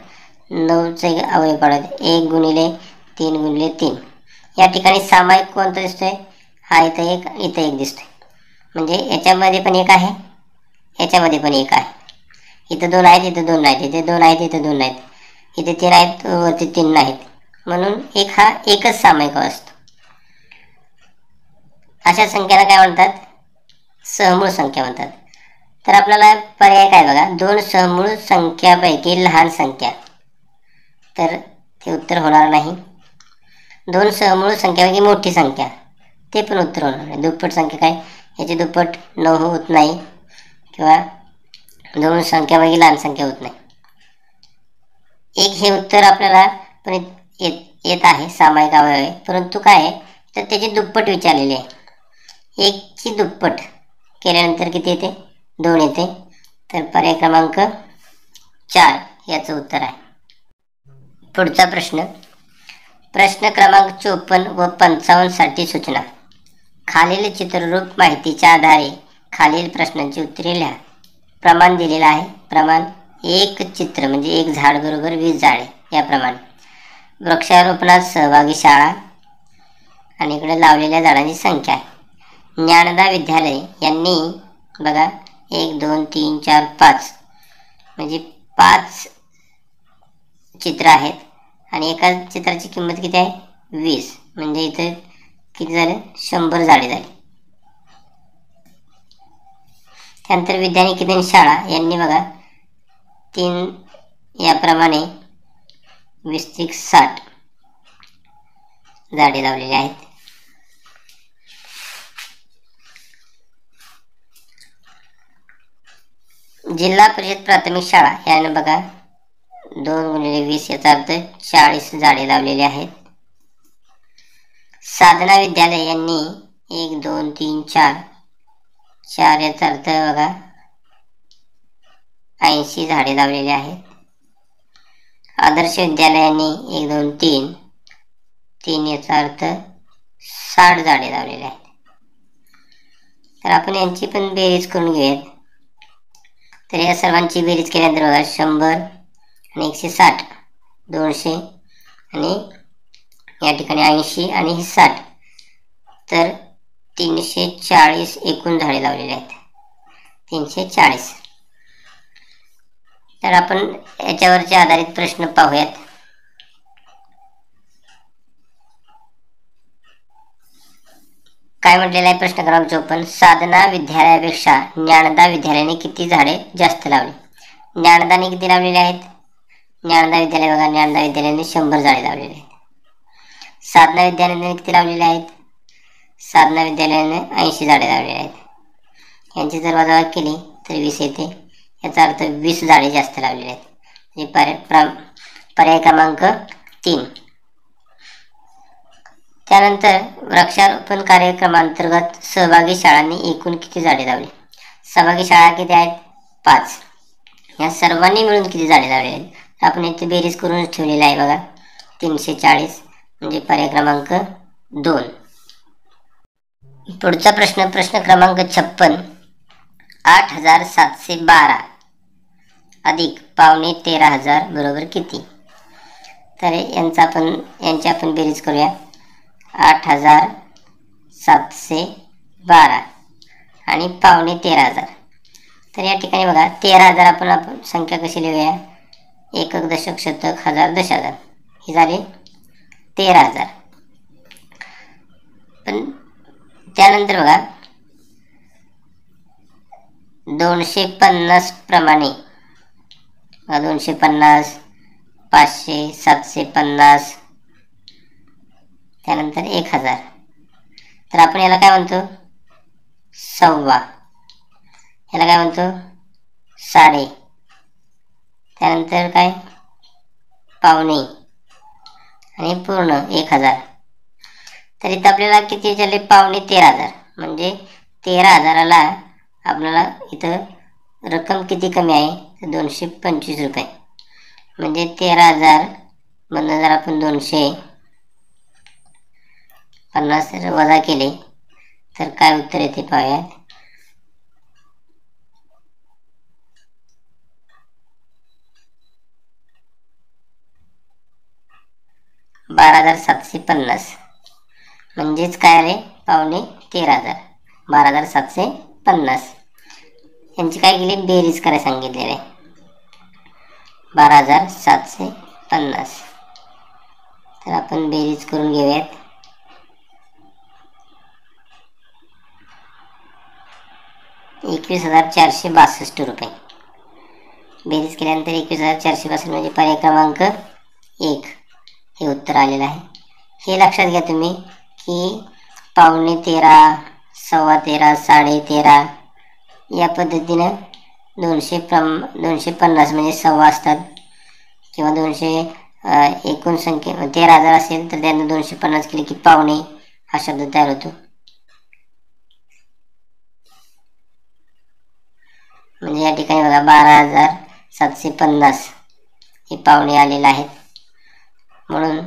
9चे अवयव काढूया 1 गुणिले 3 गुणिले 3. या ठिकाणी सामायिक कोणतं दिसतोय, हा इथं 1 इथं 1 दिसतोय, म्हणजे याच्यामध्ये पण 1 आहे, याच्यामध्ये पण 1 आहे. इथं 2 आहेत, इथं 2 नाहीत, इथे 2 आहेत, इथं 2 नाहीत, इथे 3 आहेत, वरती 3 नाहीत, म्हणून 1 हा एकच सामायिक असतो. अशा संख्याला काय म्हणतात, सहमूळ संख्या म्हणतात. तर आपल्याला पर्याय काय बघा, 2 सहमूळ संख्यापैकी लहान संख्या, तर ते उत्तर होणार नाही. 2 सहमूळ संख्यापैकी मोठी संख्या, ते पण उत्तर होणार नाही. दुप्पट संख्या काय, याची दुप्पट 9 होत नाही, किंवा 2 संख्यापैकी लहान संख्या होत नाही. 1 हे उत्तर आपल्याला पण येत आहे, सामायिक अवयव आहे, परंतु काय आहे तर त्याची दुप्पट विचारलेली आहे. 1 ची दुप्पट केल्यानंतर किती येते, 2 येते. तर पर्याय क्रमांक 4 याचं उत्तर आहे. पुढचा प्रश्न क्रमांक 54 व 55 साठी सूचना. खालील चित्ररूप माहितीच्या आधारे खालील प्रश्नांची उत्तरे लिहा. प्रमाण दिलेलं आहे. प्रमाण 1 चित्र म्हणजे 1 झाड बरोबर 20 झाडे याप्रमाणे. वृक्षारोपणात सहभागी शाळा आणि इकडे लावलेल्या झाडांची संख्या आहे. ज्ञानदा विद्यालय यांनी बघा 1 2 3 4 5 म्हणजे 5 चित्र आहेत आणि एका चित्राची किंमत किती आहे? 20. म्हणजे इथे किती झाले? 100 झाडे झाली. त्यानंतर विद्यानिकेतन शाळा यांनी बघा 3 याप्रमाणे 20-60 झाडे लावलेली आहेत. जिल्हा परिषद प्राथमिक शाळा याने बघा 2 × 20 याचा अर्थ 40 झाडे लावलेली आहेत. साधना विद्यालय यांनी 1 2 3 4 याचा अर्थ बघा 80 झाडे लावलेली आहेत. आदर्श विद्यालयांनी 1 2 3 याचा अर्थ 60 झाडे लावलेली आहेत. तर आपण यांची पण बेरीज करून घेऊयात. तर या सर्वांची बेरीज केल्यानंतर बघा 100 आणि 160 200 आणि या ठिकाणी 80 आणि 60 तर 340 एकूण झाडे लावलेली आहेत. 340. तर आपण याच्यावरचे आधारित प्रश्न पाहूयात. काय म्हटलेलं आहे? प्रश्न क्रमांक 54. साधना विद्यालयापेक्षा ज्ञानदा विद्यालयाने किती झाडे जास्त लावली? ज्ञानदाने किती लावलेले आहेत? ज्ञानदा विद्यालय बघा, ज्ञानदा विद्यालयाने 100 झाडे लावलेली आहेत. साधना विद्यालयाने किती लावलेले आहेत? साधना विद्यालयाने 80 झाडे लावलेली आहेत. यांची जर वजाबाकी केली तर 20 येते. याचा अर्थ 20 झाडे जास्त लावलेली आहेत. म्हणजे पर्याय क्रमांक 3. त्यानंतर वृक्षारोपण कार्यक्रमांतर्गत सहभागी शाळांनी एकूण किती झाडे लावली? सहभागी शाळा किती आहेत? 5. या सर्वांनी मिळून किती झाडे लावली आहेत? आपण इथे बेरीज करून ठेवलेली आहे बघा 340 म्हणजे पर्याय क्रमांक 2. पुढचा प्रश्न क्रमांक 56. 8712 अधिक 13,500 बरोबर किती? तर यांची आपण बेरीज करूया. 8712 आणि 13,500. तर या ठिकाणी बघा 13,000 आपण संख्या कशी लिहूया? एकक दशक शतक हजार दशहजार ही झाली 13,000. पण त्यानंतर बघा 250 प्रमाणे 250 500 750 त्यानंतर 1000. तर आपण याला काय म्हणतो? सव्वा. याला काय म्हणतो? साडे. त्यानंतर काय? पावणे आणि पूर्ण 1000. तर इथं आपल्याला किती झाले? 13,500. म्हणजे 13,000ला आपल्याला इथं रक्कम किती कमी आहे? 225 रुपये. म्हणजे 13,000 मधनं जर आपण 250 वजा केले तर काय उत्तर येते पाहूयात. $12,750. म्हणजेच काय रे? 13,500. 12,750. यांची काय केली? बेरीज करायला सांगितलेले. 12,750. तर आपण बेरीज करून घेऊयात. ₹21,462 रुपये. बेरीज केल्यानंतर 21,462 म्हणजे पर्याय क्रमांक 1 हे उत्तर आलेलं आहे. हे लक्षात घ्या तुम्ही की 13,500 13,15 13.5 या पद्धतीनं 250 म्हणजे सव्वा असतात किंवा 200 एकूण संख्या 13,000 असेल तर त्यांना 250 केले की पावणे हा शब्द तयार होतो. म्हणजे या ठिकाणी बघा 12,750 हे पावणे आलेले आहेत. म्हणून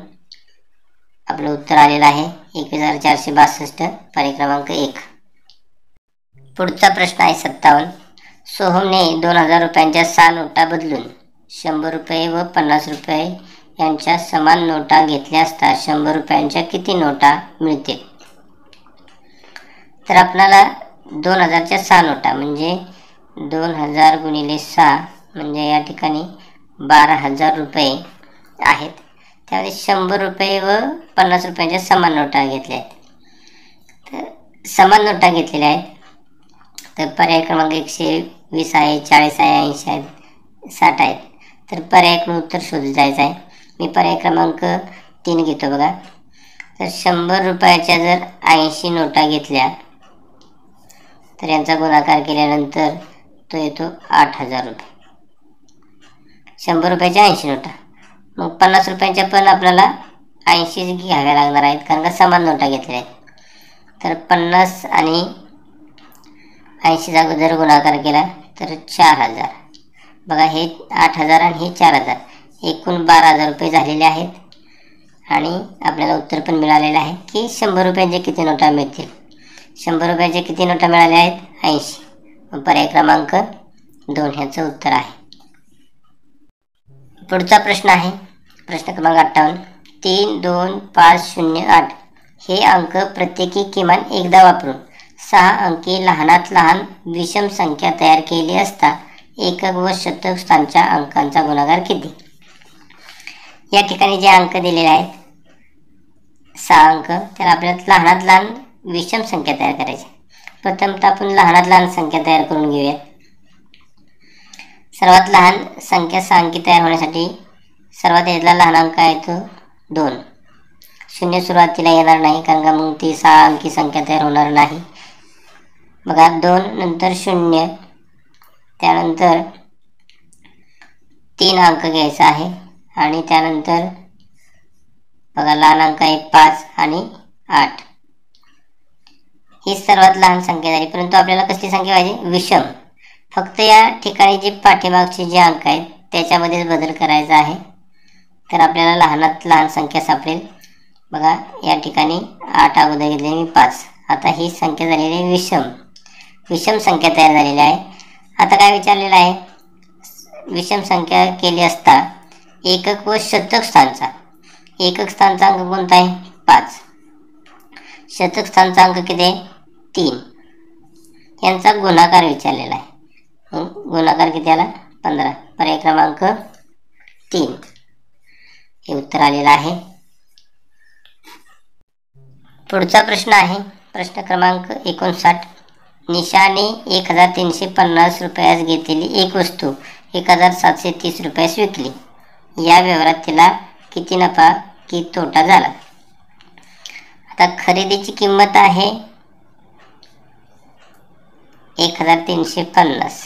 आपलं उत्तर आलेलं आहे 21,462 पर्याय क्रमांक 1. पुढचा प्रश्न आहे 57. सोहमने 2,000 रुपयांच्या 6 नोटा बदलून 100 रुपये व 50 रुपये यांच्या समान नोटा घेतल्या असता 100 रुपयांच्या किती नोटा मिळतील? तर आपल्याला 2000च्या 6 नोटा म्हणजे 2000 गुणिले 6 म्हणजे या ठिकाणी 12,000 रुपये आहेत. त्यामध्ये 100 रुपये व 50 रुपयांच्या समान नोटा घेतल्या आहेत. तर समान नोटा घेतलेल्या आहेत. तर पर्याय क्रमांक 120 आहे, 40 आहे, 80 आहेत, 60 आहेत. तर पर्यायकडून उत्तर शोधलं जायचं आहे. मी पर्याय क्रमांक 3 घेतो बघा. तर 100 रुपयाच्या जर 80 नोटा घेतल्या तर यांचा गुणाकार केल्यानंतर तो येतो 8,000 रुपये. 100 रुपयाच्या 80 नोटा. मग 50 रुपयांच्या पण आपल्याला 80 घ्याव्या लागणार आहेत कारण का समान नोटा घेतल्या आहेत. तर 50 आणि 80चा जर गुणाकार केला तर 4,000. बघा हे 8,000 आणि हे 4,000 एकूण 12,000 रुपये झालेले आहेत. आणि आपल्याला उत्तर पण मिळालेलं आहे की 100 रुपयांचे किती नोटा मिळतील. 100 रुपयाचे किती नोटा मिळाल्या आहेत? 80. पर्याय क्रमांक 2 ह्याचं उत्तर आहे. पुढचा प्रश्न आहे प्रश्न क्रमांक 58. 3, 2, 5, 0, 8 हे अंक प्रत्येकी किमान एकदा वापरून 6 अंकी लहानात लहान विषम संख्या तयार केली असता एकक व शतक स्थानच्या अंकांचा गुणाकार किती? या ठिकाणी जे अंक दिलेले आहेत 6 अंक, त्याला आपल्याला लहानात लहान विषम संख्या तयार करायची. प्रथमतः आपण लहानात लहान संख्या तयार करून घेऊयात. सर्वात लहान संख्या 6 अंकी तयार होण्यासाठी सर्वात यातला लहान अंक आहे तो 2. 0 सुरुवातीला येणार नाही कारण का मग ती 6 अंकी संख्या तयार होणार नाही. बघा 2 नंतर 0, त्यानंतर 3 अंक घ्यायचा आहे आणि त्यानंतर बघा लहान अंक आहे 5 आणि 8. ही सर्वात लहान संख्या झाली. परंतु आपल्याला कसली संख्या पाहिजे? विषम. फक्त या ठिकाणी जे पाठीमागचे जे अंक आहेत त्याच्यामध्येच बदल करायचा आहे. तर आपल्याला लहानात लहान संख्या सापडेल. बघा या ठिकाणी 8 अगोदर घेतले मी 5. आता ही संख्या झालेली आहे विषम संख्या तयार झालेली आहे. आता काय विचारलेलं आहे? विषम संख्या केली असता एकक व शतक स्थानचा. एकक स्थानचा अंक कोणता आहे? 5. शतक स्थानचा अंक किती आहे? 3. यांचा गुणाकार विचारलेला आहे. गुणाकार किती आला? 15. पर्याय क्रमांक 3 हे उत्तर आलेलं आहे. पुढचा प्रश्न आहे प्रश्न क्रमांक 59. निशाने 1,350 रुपयास घेतलेली एक वस्तू 1,730 रुपयास विकली. या व्यवहारात तिला किती नफा की तोटा झाला? आता खरेदीची किंमत आहे 1,350.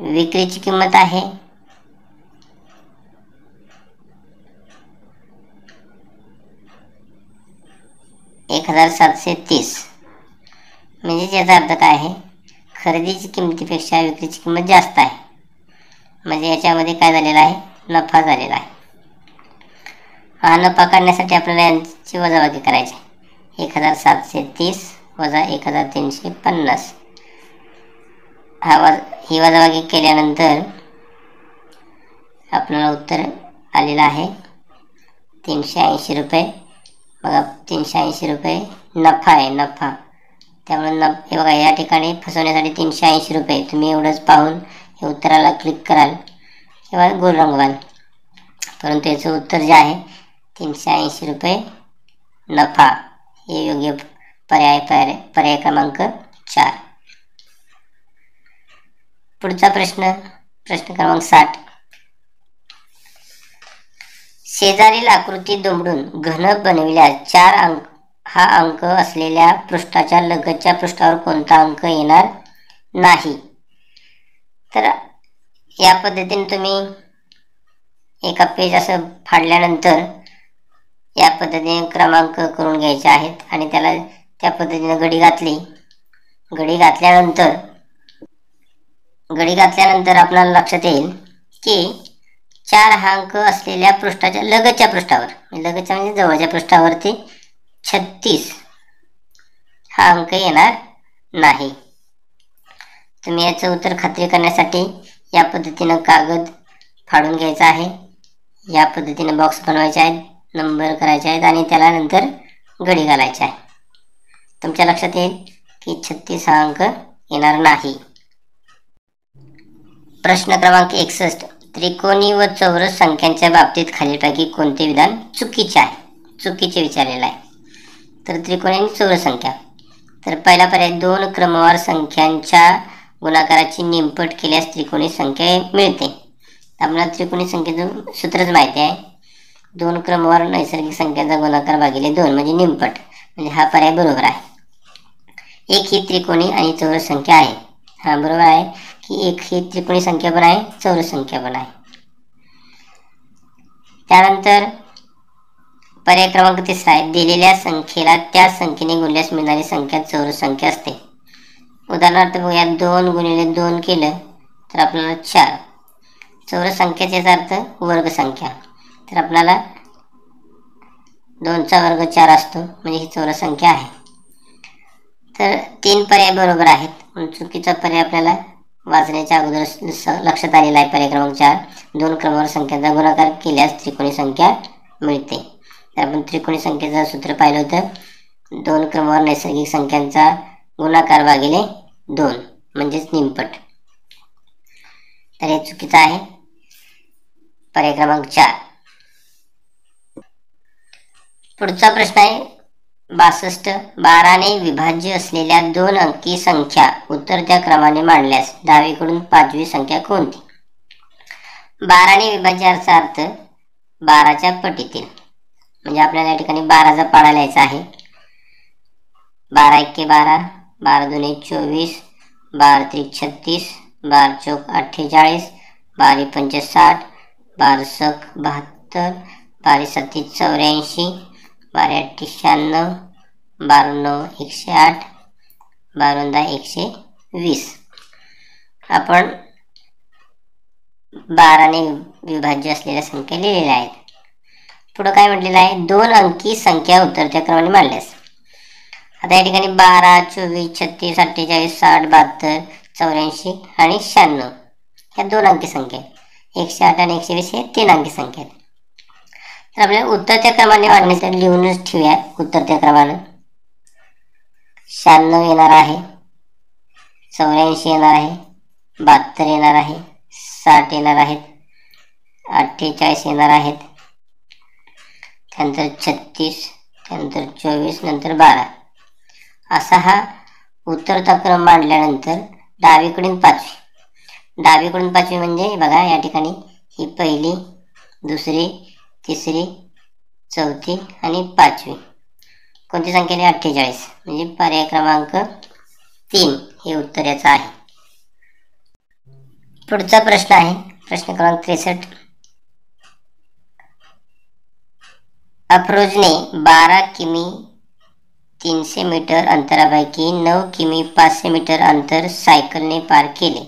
विक्रीची किंमत आहे 1,730. म्हणजे याचा अर्थ काय आहे? खरेदीची किंमतीपेक्षा विक्रीची किंमत जास्त आहे. म्हणजे याच्यामध्ये काय झालेला आहे? नफा झालेला आहे. हा नफा काढण्यासाठी आपल्याला यांची वजाबाकी करायची. 1,730 वजा 1,350 ही वजाबाकी केल्यानंतर आपल्याला उत्तर आलेलं आहे 380 रुपये. बघा 380 रुपये नफा आहे, नफा. त्यामुळे हे बघा या ठिकाणी फसवण्यासाठी 380 रुपये. तुम्ही एवढंच पाहून हे उत्तराला क्लिक कराल किंवा गोल रंगवाल. परंतु याचं उत्तर जे आहे 380 रुपये नफा हे योग्य पर्याय क्रमांक 4. पुढचा प्रश्न क्रमांक 60. शेजारील आकृती दुमडून घन बनविल्यास 4 अंक हा अंक असलेल्या पृष्ठाच्या लगतच्या पृष्ठावर कोणता अंक येणार नाही? तर या पद्धतीने तुम्ही एका पेज असं फाडल्यानंतर या पद्धतीने क्रमांक करून घ्यायचे आहेत आणि त्याला त्या पद्धतीने गडी घातल्यानंतर आपल्याला लक्षात येईल की 4 हा अंक असलेल्या पृष्ठाच्या लगतच्या पृष्ठावर, लगतच्या म्हणजे जवळच्या पृष्ठावरती 36 हा अंक येणार नाही. तुम्ही याचं उत्तर खात्री करण्यासाठी या पद्धतीनं कागद फाडून घ्यायचा आहे. या पद्धतीने बॉक्स बनवायचे आहेत, नंबर करायचे आहेत आणि त्याला नंतर गडी घालायचे आहे. तुमच्या लक्षात येईल की 36 हा अंक येणार नाही. प्रश्न क्रमांक 61. त्रिकोणी व चौरस संख्यांच्या बाबतीत खालीलपैकी कोणते विधान चुकीचे आहे? चुकीचे विचारलेलं आहे. तर त्रिकोणी आणि चौरस संख्या. तर पहिला पर्याय, 2 क्रमवार संख्यांच्या गुणाकाराची निमपट केल्यास त्रिकोणी संख्या मिळते. आपल्याला त्रिकोणी संख्येचं सूत्रच माहिती आहे, 2 क्रमवार नैसर्गिक संख्यांचा गुणाकार भागिले 2 म्हणजे निमपट. म्हणजे हा पर्याय बरोबर आहे. 1 ही त्रिकोणी आणि चौरस संख्या आहे. हा बरोबर आहे की 1 ही त्रिकोणी संख्या पण आहे, चौरस संख्या पण आहे. त्यानंतर पर्याय क्रमांक 3 आहे, दिलेल्या संख्येला त्या संख्येने गुणल्यास मिळणारी संख्या चौरस संख्या असते. उदाहरणार्थ बघूया, 2 गुणिले 2 केलं तर आपल्याला 4. चौरस संख्येचा अर्थ वर्ग संख्या. तर आपल्याला 2चा वर्ग 4 असतो, म्हणजे ही चौरस संख्या आहे. तर 3 पर्याय बरोबर आहेत. पण चुकीचा पर्याय आपल्याला वाचण्याच्या अगोदर लक्षात आलेला आहे. पर्याय क्रमांक 4, 2 क्रमवार संख्यांचा गुणाकार केल्यास त्रिकोणी संख्या मिळते. तर आपण त्रिकोणी संख्येचं सूत्र पाहिलं होतं, 2 क्रमवार नैसर्गिक संख्यांचा गुणाकार भागिले 2 म्हणजेच निमपट. तर हे चुकीचं आहे. पर्याय क्रमांक 4. पुढचा प्रश्न आहे 62. 12ने विभाज्य असलेल्या 2 अंकी संख्या उतरत्या क्रमाने मांडल्यास डावीकडून 5वी संख्या कोणती? 12ने विभाज्य याचा अर्थ 12च्या पटीतील. म्हणजे आपल्याला या ठिकाणी 12चा पाढा लिहायचा आहे. 12 एके 12, 12 दुने 24, 12 त्रिक 36, 12 चौक 48, 12 पंचे 60, 12 सक 72, 12 सत्ती 84, 12 अठ्ठी 96, 12 9 108, 12 10 120. आपण 12ने विभाज्य असलेल्या संख्या लिहिलेल्या आहेत. पुढे काय म्हटलेलं आहे, 2 अंकी संख्या उतरत्या क्रमाने मांडल्यास. आता या ठिकाणी 12, 24, 36, 48, 60, 72, 84 आणि 96 ह्या 2 अंकी संख्या आहेत. 108 आणि 120 हे 3 अंकी संख्या आहेत. तर आपल्याला उतरत्या क्रमाने मांडण्यासाठी लिहूनच ठेवूया. उतरत्या क्रमाने 96 येणार आहे, 84 येणार आहे, 72 येणार आहे, 60 येणार आहेत, 48 येणार आहेत, त्यानंतर 36, त्यानंतर 24, नंतर 12. असा हा उतरता क्रम मांडल्यानंतर डावीकडून 5वी. डावीकडून 5वी म्हणजे बघा या ठिकाणी ही पहिली, दुसरी, तिसरी, चौथी आणि 5वी. कोणती संख्या आहे? 48. म्हणजे पर्याय क्रमांक 3 हे उत्तर याचं आहे. पुढचा प्रश्न आहे प्रश्न क्रमांक 63. अफरोजने 12 किमी 300 मीटर अंतरापैकी 9 किमी 500 मीटर अंतर सायकलने पार केले.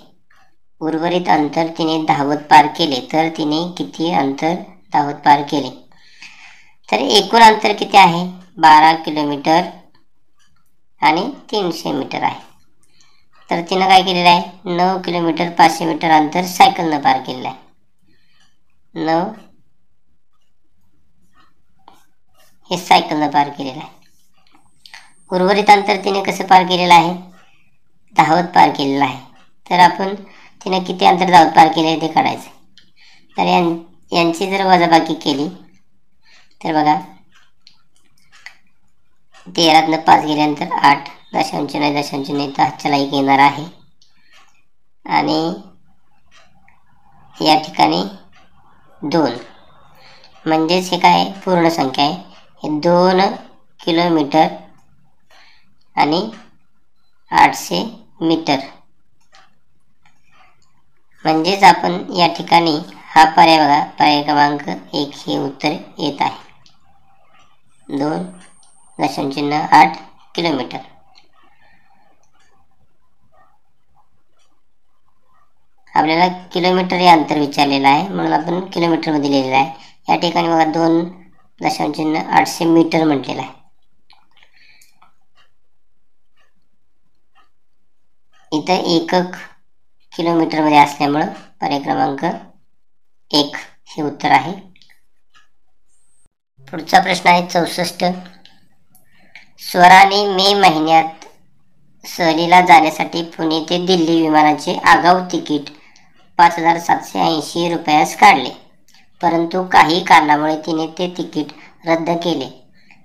उर्वरित अंतर तिने धावत पार केले, तर तिने किती अंतर धावत पार केले? तर एकूण अंतर किती आहे? 12 किलोमीटर आणि 300 मीटर आहे. तर तिनं काय केलेलं आहे? 9 किलोमीटर 500 मीटर अंतर सायकलनं पार केलेलं आहे. 9 हे सायकलनं पार केलेलं आहे. उर्वरित अंतर तिने कसं पार केलेलं आहे? धावत पार केलेलं आहे. तर आपण तिने किती अंतर धावत पार केले आहे ते काढायचं. तर यांची जर वजाबाकी केली तर बघा 13तनं 5 गेल्यानंतर 8, 0.9 तर हातच्याला 1 येणार आहे. आणि या ठिकाणी 2 म्हणजेच हे काय पूर्ण संख्या आहे. हे 2 किलोमीटर आणि 800 मीटर. म्हणजेच आपण या ठिकाणी हा पर्याय बघा, पर्याय क्रमांक 1 हे उत्तर येत आहे. 2.8 किलोमीटर. आपल्याला किलोमीटर हे अंतर विचारलेलं आहे म्हणून आपण किलोमीटरमध्ये लिहिलेलं आहे. या ठिकाणी बघा 2.8 मीटर म्हटलेलं आहे. इथं एकक किलोमीटरमध्ये असल्यामुळं पर्याय क्रमांक 1 हे उत्तर आहे. पुढचा प्रश्न आहे 64. स्वराने मे महिन्यात सहलीला जाण्यासाठी पुणे ते दिल्ली विमानाचे आगाऊ तिकीट 5,780 रुपयास काढले, परंतु काही कारणामुळे तिने ते तिकीट रद्द केले.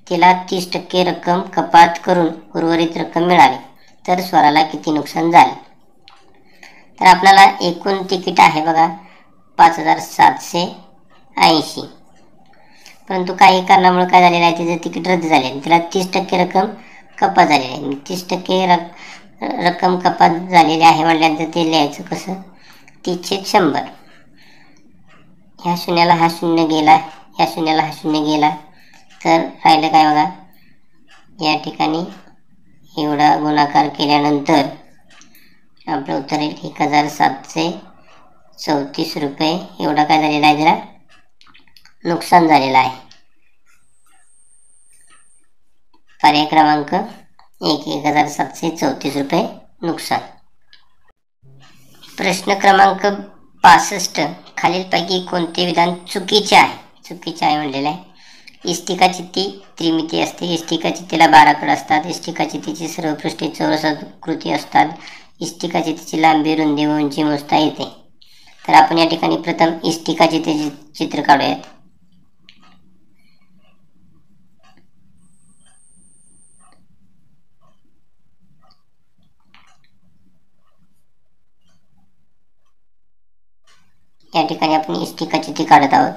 तिला 30% रक्कम कपात करून उर्वरित रक्कम मिळाली, तर स्वराला किती नुकसान झाले? तर आपल्याला एकूण तिकीट आहे बघा 5,780, परंतु काही कारणामुळे काय झालेलं आहे, तिचं तिकीट रद्द झाले आणि तिला 30% रक्कम कपात झालेली आहे. 30% रक्कम कपात झालेली आहे म्हटल्यानंतर ते लिहायचं कसं? 30/100. ह्या शून्याला हा शून्य गेला, ह्या शून्याला हा शून्य गेला, तर राहिलं काय बघा, या ठिकाणी एवढा गुणाकार केल्यानंतर आपलं उत्तर येईल 1,734 रुपये एवढा काय झालेला आहे, जरा नुकसान झालेलं आहे. पर्याय क्रमांक 1, 1,734 रुपये नुकसान. प्रश्न क्रमांक 65. खालीलपैकी कोणते विधान चुकीचे आहे? चुकीचे आहे म्हणलेलं आहे. इष्टिकाचित्ती त्रिमिती असते. इष्टिकाचित्तीला 12 कडे असतात. इष्टिकाचित्तीची सर्व पृष्ठे चौरसाकृती असतात. इष्टिकाचित्तीची लांबी, रुंदी व उंची मोजता येते. तर आपण या ठिकाणी प्रथम इष्टिकाचित्तीचे चित्र काढूयात. या ठिकाणी आपण इष्टिकाचित्ती काढत आहोत.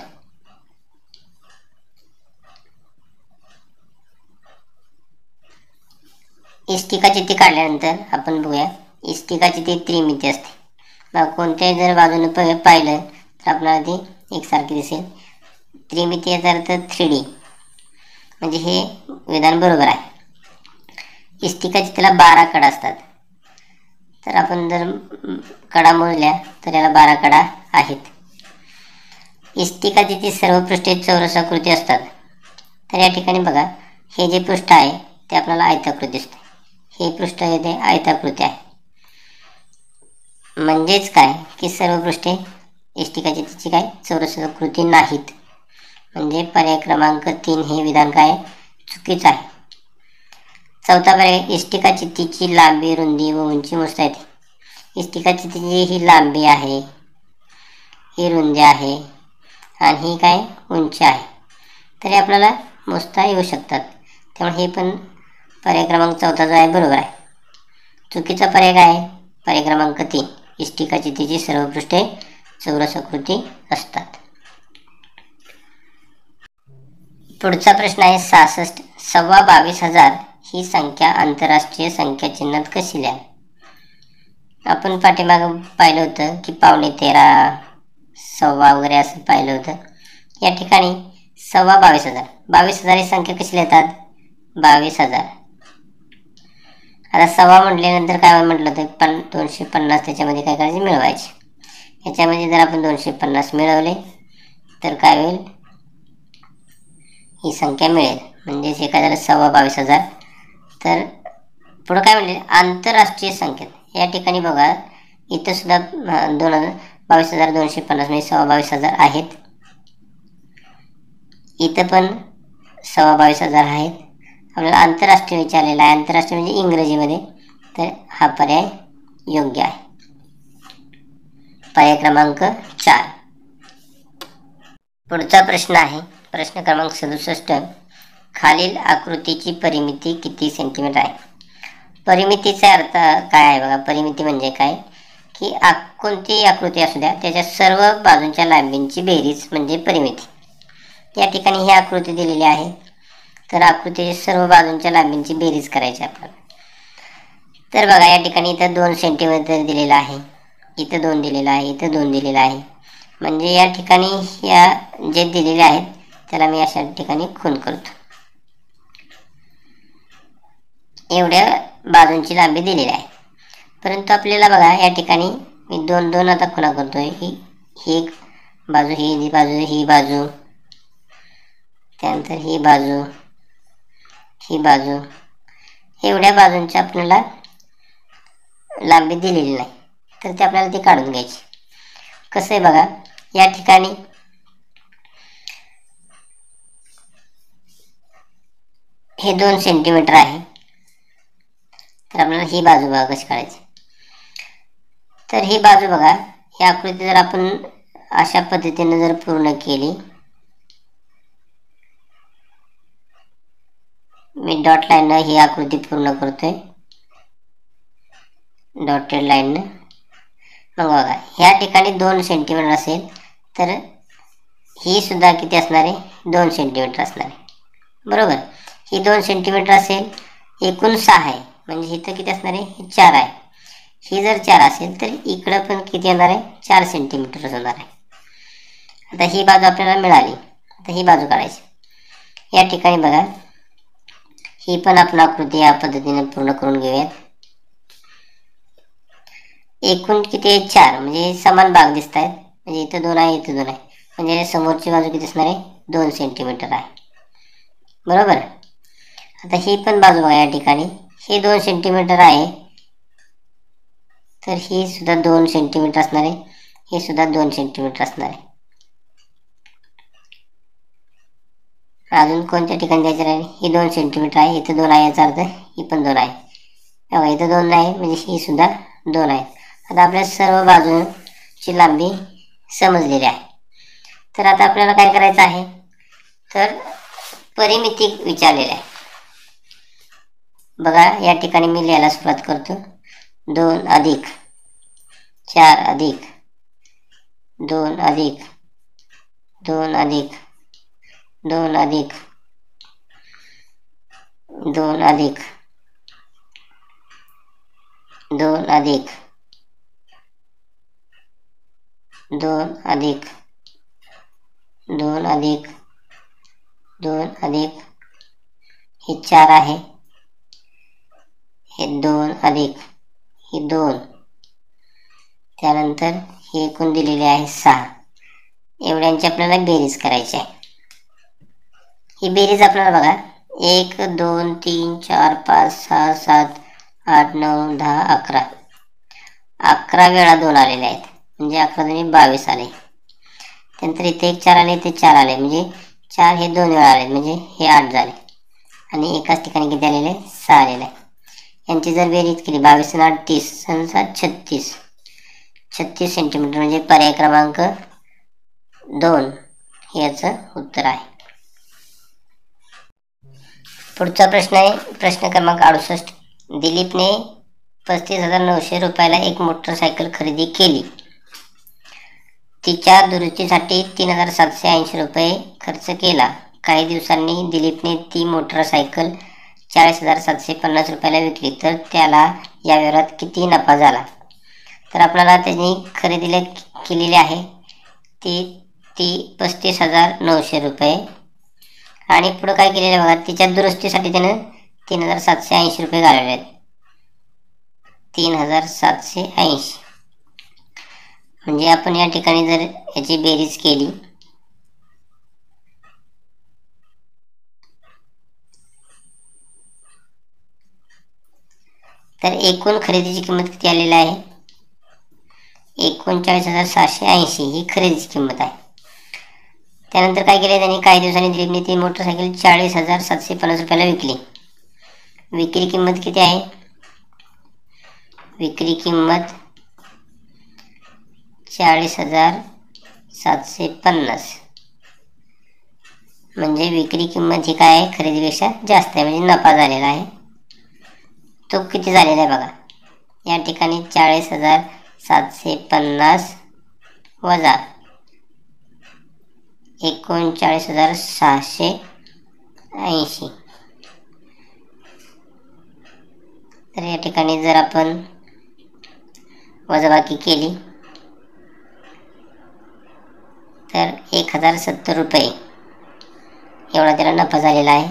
इष्टिकाचित्ती काढल्यानंतर आपण बघूया, इष्टिकाचित्ती त्रिमिती असते. मग कोणत्याही जर बाजूने पाहिलं तर आपल्याला ती एकसारखी दिसेल. त्रिमिती याचा अर्थ 3D, म्हणजे हे विधान बरोबर आहे. इष्टिकाचित्तीला 12 कडा असतात. तर आपण जर कडा मोजल्या तर याला 12 कडा आहेत. इष्टिकाचित्ती सर्व पृष्ठे चौरसाकृती असतात. तर या ठिकाणी बघा, हे जे पृष्ठ आहे ते आपल्याला आयताकृती दिसते. हे पृष्ठ आहे ते आयताकृती आहे. म्हणजेच काय की सर्व पृष्ठे इष्टिकाचित्तीची काय चौरसाकृती नाहीत. म्हणजे पर्याय क्रमांक 3 हे विधान काय चुकीचं आहे. चौथा पर्याय, इष्टिकाचित्तीची लांबी, रुंदी व उंची मोजता येते. इष्टिकाचित्तीची ही लांबी आहे, ही रुंदी आहे आणि ही काय उंची आहे, तरी आपल्याला मोजता येऊ शकतात. त्यामुळे हे पण पर्याय क्रमांक 4 जो आहे बरोबर आहे. चुकीचा पर्याय काय आहे? पर्याय क्रमांक 3, इष्टिकाचित्तीची सर्व पृष्ठे चौरसाकृती असतात. पुढचा प्रश्न आहे 66. 22,500 ही संख्या आंतरराष्ट्रीय संख्या चिन्हात कशी लिहावी? आपण पाठीमागं पाहिलं होतं की 13.5, 1.25 वगैरे असं पाहिलं होतं. या ठिकाणी 22,500, 22,000 ही संख्या कशी लिहितात? 22,000. आता 1.25 म्हटल्यानंतर काय म्हटलं होतं, 250 त्याच्यामध्ये काय करायचे, मिळवायचे. याच्यामध्ये जर आपण 250 मिळवले तर काय होईल, ही संख्या मिळेल. म्हणजेच हे काय झालं 22,500. तर पुढं काय म्हणले, आंतरराष्ट्रीय संख्या. या ठिकाणी बघा, इथं सुद्धा 22,250 म्हणजे 22,500 आहेत. इथं पण 22,500 आहेत. आपल्याला आंतरराष्ट्रीय विचारलेला आहे. आंतरराष्ट्रीय म्हणजे इंग्रजीमध्ये. तर हा पर्याय योग्य आहे. पर्याय क्रमांक 4. पुढचा प्रश्न आहे प्रश्न क्रमांक 67. खालील आकृतीची परिमिती किती सेंटीमीटर आहे? परिमितीचा अर्थ काय आहे बघा. परिमिती म्हणजे काय की कोणतीही आकृती असू द्या, त्याच्या सर्व बाजूंच्या लांबींची बेरीज म्हणजे परिमिती. या ठिकाणी ही आकृती दिलेली आहे. तर आकृतीच्या सर्व बाजूंच्या लांबींची बेरीज करायची आपल्याला. तर बघा, या ठिकाणी इथं 2 सेंटीमीटर दिलेलं आहे, इथं 2 दिलेलं आहे, इथं 2 दिलेलं आहे. म्हणजे या ठिकाणी या जे दिलेले आहेत त्याला मी अशा ठिकाणी खून करतो. एवढ्या बाजूंची लांबी दिलेली आहे. परंतु आपल्याला बघा, या ठिकाणी मी 2 आता खुणा करतोय. ही एक बाजू, ही बाजू, ही बाजू, त्यानंतर ही बाजू, ही बाजू, एवढ्या बाजूंची आपल्याला लांबी दिलेली नाही. तर ते आपल्याला ती काढून घ्यायची. कसं आहे बघा, या ठिकाणी हे 2 सेंटीमीटर आहे. तर आपल्याला ही बाजू बघा कशी काढायची. तर ही बाजू बघा, ही आकृती जर आपण अशा पद्धतीने जर पूर्ण केली, मी डॉट लाईननं ही आकृती पूर्ण करतोय, डॉटेड लाईननं. मग बघा ह्या ठिकाणी 2 सेंटीमीटर असेल तर ही सुद्धा किती असणार आहे, 2 सेंटीमीटर असणार आहे. बरोबर, ही 2 सेंटीमीटर असेल, एकूण 6 आहे, म्हणजे इथं किती असणार आहे, ही 4 आहे. ही जर 4 असेल तर इकडं पण किती येणार आहे, 4 सेंटीमीटर होणार आहे. आता ही बाजू आपल्याला मिळाली. आता ही बाजू काढायची. या ठिकाणी बघा, ही पण आपण आकृती या पद्धतीने पूर्ण करून घेऊयात. एकूण किती आहे, 4, म्हणजे समान भाग दिसत आहेत. म्हणजे इथं 2 आहे, इथं 2 आहे, म्हणजे समोरची बाजू किती असणार आहे, 2 सेंटीमीटर आहे. बरोबर. आता ही पण बाजू बघा, या ठिकाणी हे 2 सेंटीमीटर आहे, तर ही सुद्धा 2 सेंटीमीटर असणार आहे, हे सुद्धा 2 सेंटीमीटर असणार आहे. अजून कोणत्या ठिकाणी द्यायचं राहील, ही 2 सेंटीमीटर आहे, इथं 2 आहे, याचा अर्थ ही पण 2 आहे. बघा इथं 2 आहे, म्हणजे ही सुद्धा 2 आहे. आता आपल्या सर्व बाजूची लांबी समजलेली आहे. तर आता आपल्याला काय करायचं आहे, तर परिमिती विचारलेली आहे. बघा या ठिकाणी मी लिहायला सुरुवात करतो. 2 अधिक 4 अधिक 2 अधिक 2 अधिक 2 अधिक 2 अधिक 2 अधिक 2 अधिक 2 अधिक 2 अधिक, हे 4 आहे, हे 2 अधिक ही 2, त्यानंतर हे एकूण दिलेले आहे 6. एवढ्यांची आपल्याला बेरीज करायची आहे. ही बेरीज आपल्याला बघा 1 2 3 4 5 6 7 8 9 10 11, 11 वेळा 2 आलेले आहेत, म्हणजे 11 दुनी 22 आले. त्यानंतर इथे एक 4 आले, इथे 4 आले, म्हणजे 4 हे 2 वेळा आले, म्हणजे हे 8 झाले. आणि एकाच ठिकाणी किती आलेले, 6 आलेले आहे. यांची जर बेरीज केली 22 आणि 8 30, 36 36 सेंटीमीटर, म्हणजे पर्याय क्रमांक 2 हे याचं उत्तर आहे. पुढचा प्रश्न आहे प्रश्न क्रमांक 68. दिलीपने 35,900 रुपयाला एक मोटरसायकल खरेदी केली. तिच्या दुरुस्तीसाठी 3,780 रुपये खर्च केला. काही दिवसांनी दिलीपने ती मोटरसायकल 40,750 रुपयाला विकली, तर त्याला या व्यवहारात किती नफा झाला. तर आपल्याला त्यांनी खरेदीला केलेली आहे ती 35,900 रुपये, आणि पुढं काय केलेलं बघा, तिच्या दुरुस्तीसाठी त्यानं 3,780 रुपये घालवले आहेत. 3,780, म्हणजे आपण या ठिकाणी जर याची बेरीज केली तर एकूण खरेदीची किंमत किती आलेली आहे, 39,780 ही खरेदीची किंमत आहे. त्यानंतर काय केले त्यांनी, काही दिवसांनी दिलीपने ती मोटरसायकल 40,750 रुपयाला विकली. विक्री किंमत किती आहे, विक्री किंमत 40,750, म्हणजे विक्री किंमत ही काय आहे, खरेदीपेक्षा जास्त आहे, म्हणजे नफा झालेला आहे. तो किती झालेला आहे बघा, या ठिकाणी 40,750 वजा 39,680. तर या ठिकाणी जर आपण वजाबाकी केली तर 1,070 रुपये एवढा त्याला नफा झालेला आहे.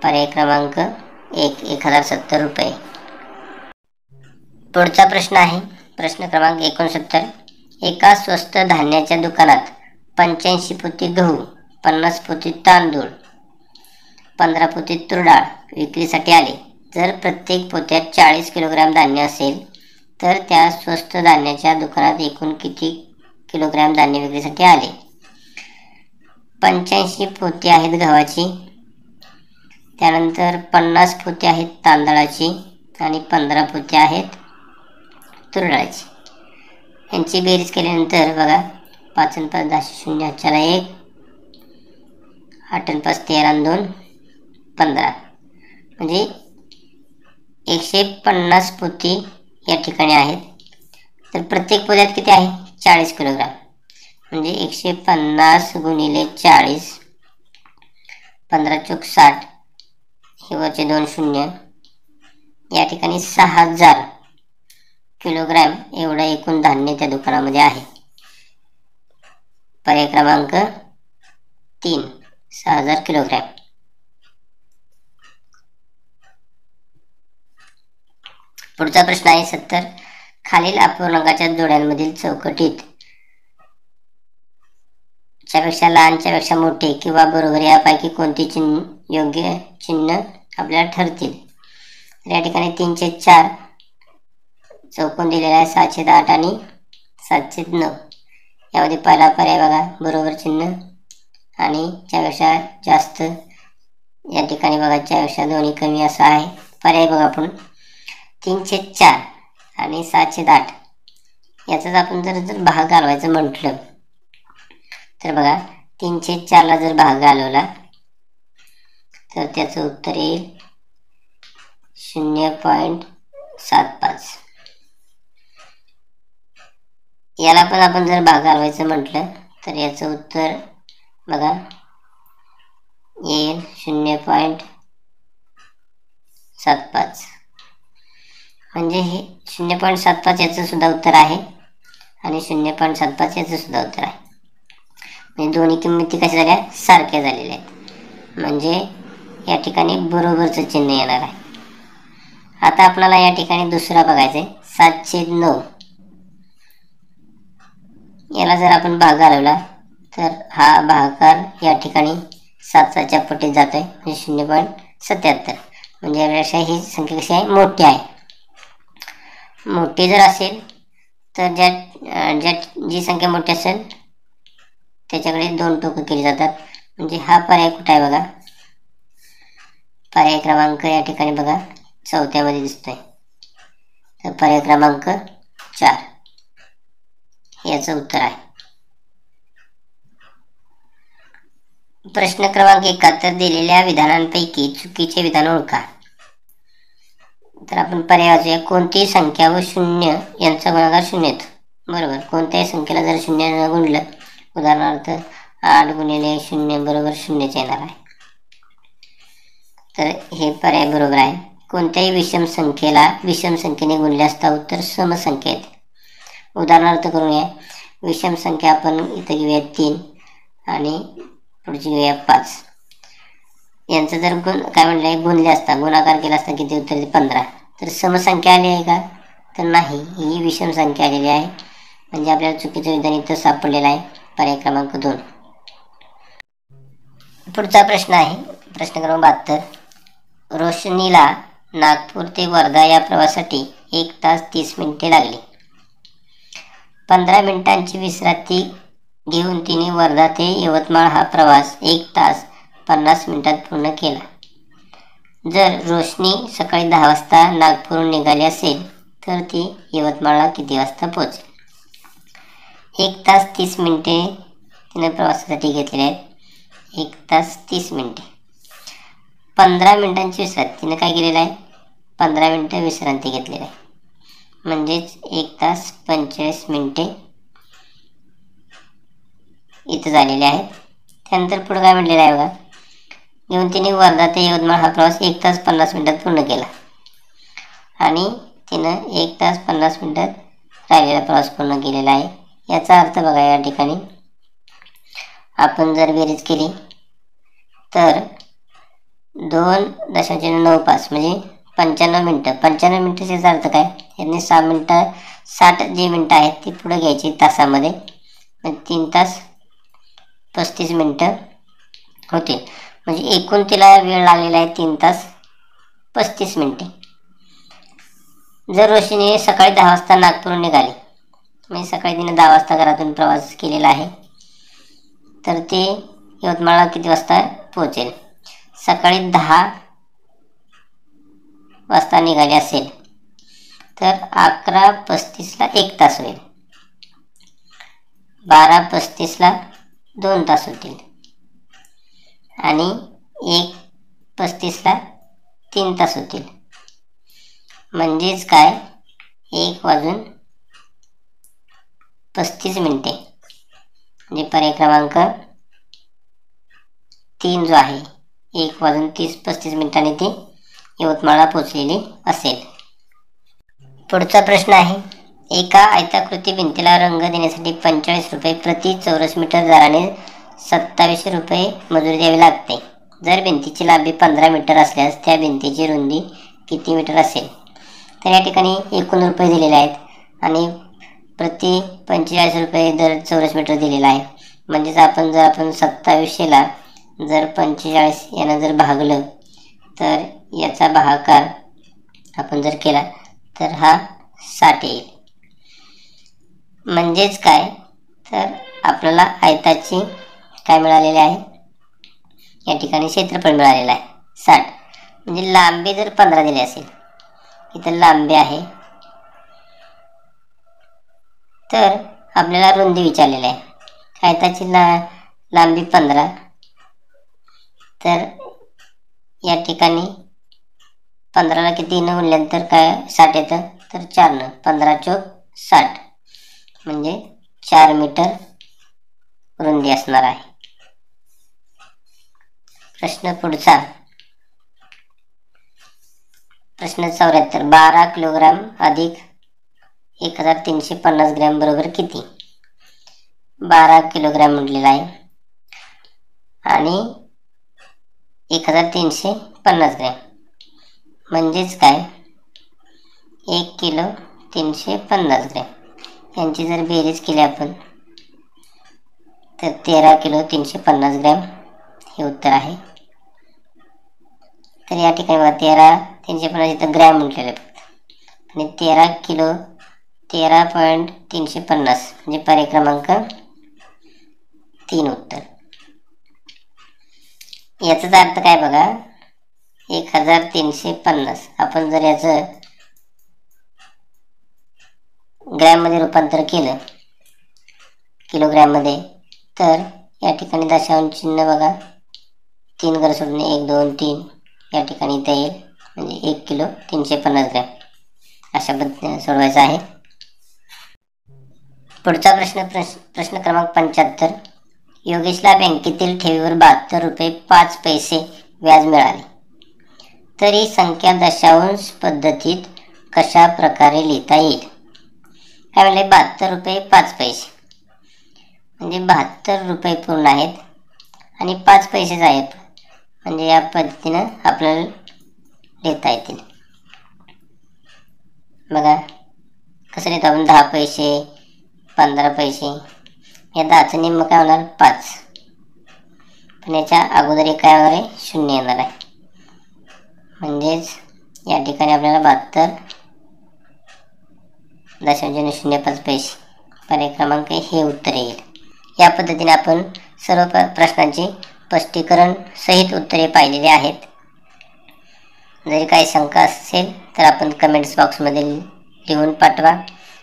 पर्याय क्रमांक 1, 1,070 रुपये. पुढचा प्रश्न आहे प्रश्न क्रमांक 69. एका स्वस्त धान्याच्या दुकानात 85 पोती गहू, 50 पोती तांदूळ, 15 पोती तुरडाळ विक्रीसाठी आले. जर प्रत्येक पोत्यात 40 किलोग्रॅम धान्य असेल तर त्या स्वस्त धान्याच्या दुकानात एकूण किती किलोग्रॅम धान्य विक्रीसाठी आले. 85 पोती आहेत गव्हाची, त्यानंतर 50 पोती आहेत तांदळाची आणि 15 पोती आहेत तूर डाळीची. यांची बेरीज केल्यानंतर बघा 5 आणि 5 10 0 4 1 8 आणि 5 13 आणि 2 15 म्हणजे 150 पोती या ठिकाणी आहेत. तर प्रत्येक पोत्यात किती आहे 40 किलोग्राम म्हणजे 150 गुणिले 40 15 चौक 60 हे वरचे 2 शून्य या ठिकाणी 6000 किलोग्रॅम एवढं एकूण धान्य त्या दुकानामध्ये आहे. पर्याय क्रमांक 3 6000 किलोग्रॅम. पुढचा प्रश्न आहे 70. खालील अपूर्णांकाच्या जोड्यांमधील चौकटीत च्यापेक्षा लहानच्या पेक्षा मोठे किंवा बरोबर यापैकी कोणते योग्य चिन्ह आपल्याला ठरतील. या ठिकाणी 3/4 चौकोन दिलेला आहे 6/8 आणि 7/9. यामध्ये पहिला पर्याय बघा बरोबर चिन्ह आणि च्यापेक्षा जास्त या ठिकाणी बघा च्यापेक्षा दोन्ही कमी असा आहे पर्याय. बघा आपण 3/4 आणि 6/8 याचाच आपण जर भाग घालवायचं म्हटलं तर बघा 3/4 ला जर भाग घालवला तर त्याचं उत्तर येईल 0.75. याला पण आपण जर भाग घालवायचं म्हटलं तर याचं उत्तर बघा येईल 0.75. म्हणजे हे 0.75 याचं सुद्धा उत्तर आहे आणि 0.75 याचं सुद्धा उत्तर आहे. म्हणजे दोन्ही किंमती कशा झाल्या सारख्या झालेल्या आहेत म्हणजे या ठिकाणी बरोबरचं चिन्ह येणार आहे. आता आपल्याला या ठिकाणी दुसरा बघायचा आहे 7/9. याला जर आपण भाग घालवला तर हा भागाकार या ठिकाणी 7च्या पटीत जातोय म्हणजे 0.77. म्हणजे यापेक्षा ही संख्या कशी आहे मोठी आहे. मोठी जर असेल तर जी संख्या मोठी असेल त्याच्याकडे 2 टोकं केली जातात. म्हणजे हा पर्याय कुठे आहे बघा पर्याय क्रमांक या ठिकाणी बघा 4थ्यामध्ये दिसतोय. तर पर्याय क्रमांक 4 याचं उत्तर आहे. प्रश्न क्रमांक 71. दिलेल्या विधानांपैकी चुकीचे विधान ओळखा. तर आपण पर्याय वाचूया. कोणतीही संख्या व 0 यांचा गुणाकार 0 येतो. बरोबर. कोणत्याही संख्येला जर 0 गुणलं उदाहरणार्थ 8 गुणिले 0 बरोबर 0च येणार आहे. तर हे पर्याय बरोबर आहे. कोणत्याही विषम संख्येला विषम संख्येने गुणले असता उत्तर समसंख्या येते. उदाहरणार्थ करूया. विषम संख्या आपण इथं घेऊया 3 आणि पुढची घेऊया 5. यांचं जर काय म्हणलं गुणले असता गुणाकार केला असता किती उत्तर येते 15. तर समसंख्या आली आहे का तर नाही ही विषम संख्या आलेली आहे. म्हणजे आपल्याला चुकीचं विधान इथं सापडलेलं आहे. पर्याय क्रमांक 2. पुढचा प्रश्न आहे प्रश्न क्रमांक 72. रोशनीला नागपूर ते वर्धा या प्रवासासाठी 1 तास 30 मिनिटे लागली. 15 मिनिटांची विश्रांती घेऊन तिने वर्धा ते यवतमाळ हा प्रवास 1 तास 50 मिनिटात पूर्ण केला. जर रोशनी सकाळी 10 वाजता नागपूरहून निघाली असेल तर ती यवतमाळला किती वाजता पोहोचेल. 1 तास 30 मिनिटे तिने प्रवासासाठी घेतलेले आहेत. 1 तास 30 मिनिटे. 15 मिनिटांची विश्रांती तिने काय केलेलं आहे 15 मिनिटं विश्रांती घेतलेली आहे. म्हणजेच 1 तास 45 मिनिटे इथं झालेले आहेत. त्यानंतर पुढे काय म्हटलेलं आहे बघा. येऊन तिने वर्धा ते यवतमाळ हा प्रवास 1 तास 50 मिनिटात पूर्ण केला आणि तिनं 1 तास 50 मिनिटात राहिलेला प्रवास पूर्ण केलेला आहे. याचा अर्थ बघा या ठिकाणी आपण जर बेरीज केली तर 2.95 म्हणजे 95 मिनिटं. 95 मिनिटाचा अर्थ काय यांनी 6 मिनिटं 60 जी मिनिटं आहेत ती पुढे घ्यायची तासामध्ये. 3 तास 35 मिनिटं होतील. म्हणजे एकूण तिला वेळ लागलेला आहे 3 तास 35 मिनिटे. जर रोशनी सकाळी 10 वाजता नागपूरहून निघाली म्हणजे सकाळी तिने 10 वाजता घरातून प्रवास केलेला आहे तर ते यवतमाळला किती वाजता पोहोचेल. सकाळी 10 वाजता निघाले असेल तर 11:35ला 1 तास होईल, 12:35ला 2 तास होतील आणि 1:35ला 3 तास होतील. म्हणजेच काय, 1:35 म्हणजे पर्याय क्रमांक 3 जो आहे 1:35 ती यवतमाळला पोहोचलेली असेल. पुढचा प्रश्न आहे, एका आयताकृती भिंतीला रंग देण्यासाठी 45 रुपये प्रति चौरस मीटर दराने 2700 रुपये मजुरी द्यावी लागते. जर भिंतीची लांबी 15 मीटर असल्यास त्या भिंतीची रुंदी किती मीटर असेल? तर या ठिकाणी एकूण रुपये दिलेले आहेत आणि प्रति 45 रुपये दर चौरस मीटर दिलेला आहे. म्हणजेच आपण 2700ला जर 45 यानं जर भागलं तर याचा भागाकार आपण जर केला तर हा 60 येईल. म्हणजेच काय, तर आपल्याला आयताची काय मिळालेले आहे, या ठिकाणी क्षेत्रफळ मिळालेलं आहे 60. म्हणजे लांबी जर 15 दिली असेल, इथं लांबी आहे, तर आपल्याला रुंदी विचारलेली आहे. आयताची लांबी 15, तर या ठिकाणी 15ला किती न गुणल्यानंतर काय 60 येतं, तर 4 15 चौक 60 म्हणजे 4 मीटर रुंदी असणार आहे. प्रश्न पुढचा, प्रश्न 74, 12 किलोग्राम अधिक 1350 ग्रॅम बरोबर किती? 12 किलोग्रॅम म्हटलेला आहे आणि 1350 ग्रॅम म्हणजेच काय, 1 किलो 350 ग्रॅम यांची जर बेरीज केली आपण तर 13 किलो 350 ग्रॅम हे उत्तर आहे. तर या ठिकाणी बघा 13 350 इथं ग्रॅम म्हटलेलं आहे फक्त, आणि 13 किलो 13.350 म्हणजे पर्याय क्रमांक 3 उत्तर. याचाच अर्थ काय बघा, 1350 आपण जर याचं ग्रॅममध्ये रूपांतर केलं किलोग्रॅममध्ये, तर या ठिकाणी दशांश चिन्ह बघा 3 घर सोडून 1 2 3 या ठिकाणी इथं येईल, म्हणजे 1 किलो 350 ग्रॅम अशा पद्धतीने सोडवायचं आहे. पुढचा प्रश्न क्रमांक 75, योगेशला बँकेतील ठेवीवर 72 रुपये 5 पैसे व्याज मिळाले, तर ही संख्या दशांश पद्धतीत कशा प्रकारे लिहिता येईल? काय म्हणले, 72 रुपये 5 पैसे म्हणजे 72 रुपये पूर्ण आहेत आणि 5 पैसेच आहेत, म्हणजे या पद्धतीनं आपल्याला लिहिता येतील. बघा कसं लिहितो आपण, 10 पैसे 15 पैसे, या 10चं निम्म काय होणार 5, पण याच्या अगोदर एक काय होणार आहे 0 येणार आहे. म्हणजेच या ठिकाणी आपल्याला 72 दशांश 05 पैसे पर्याय क्रमांक हे उत्तर येईल. या पद्धतीने आपण सर्व प्रश्नांची स्पष्टीकरण सहित उत्तरे पाहिलेली आहेत. जरी काही शंका असेल तर आपण कमेंट्स बॉक्समध्ये लिहून पाठवा.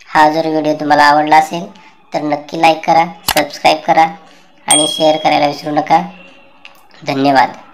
हा जर व्हिडिओ तुम्हाला आवडला असेल तर नक्की लाईक करा, सबस्क्राईब करा आणि शेअर करायला विसरू नका. धन्यवाद.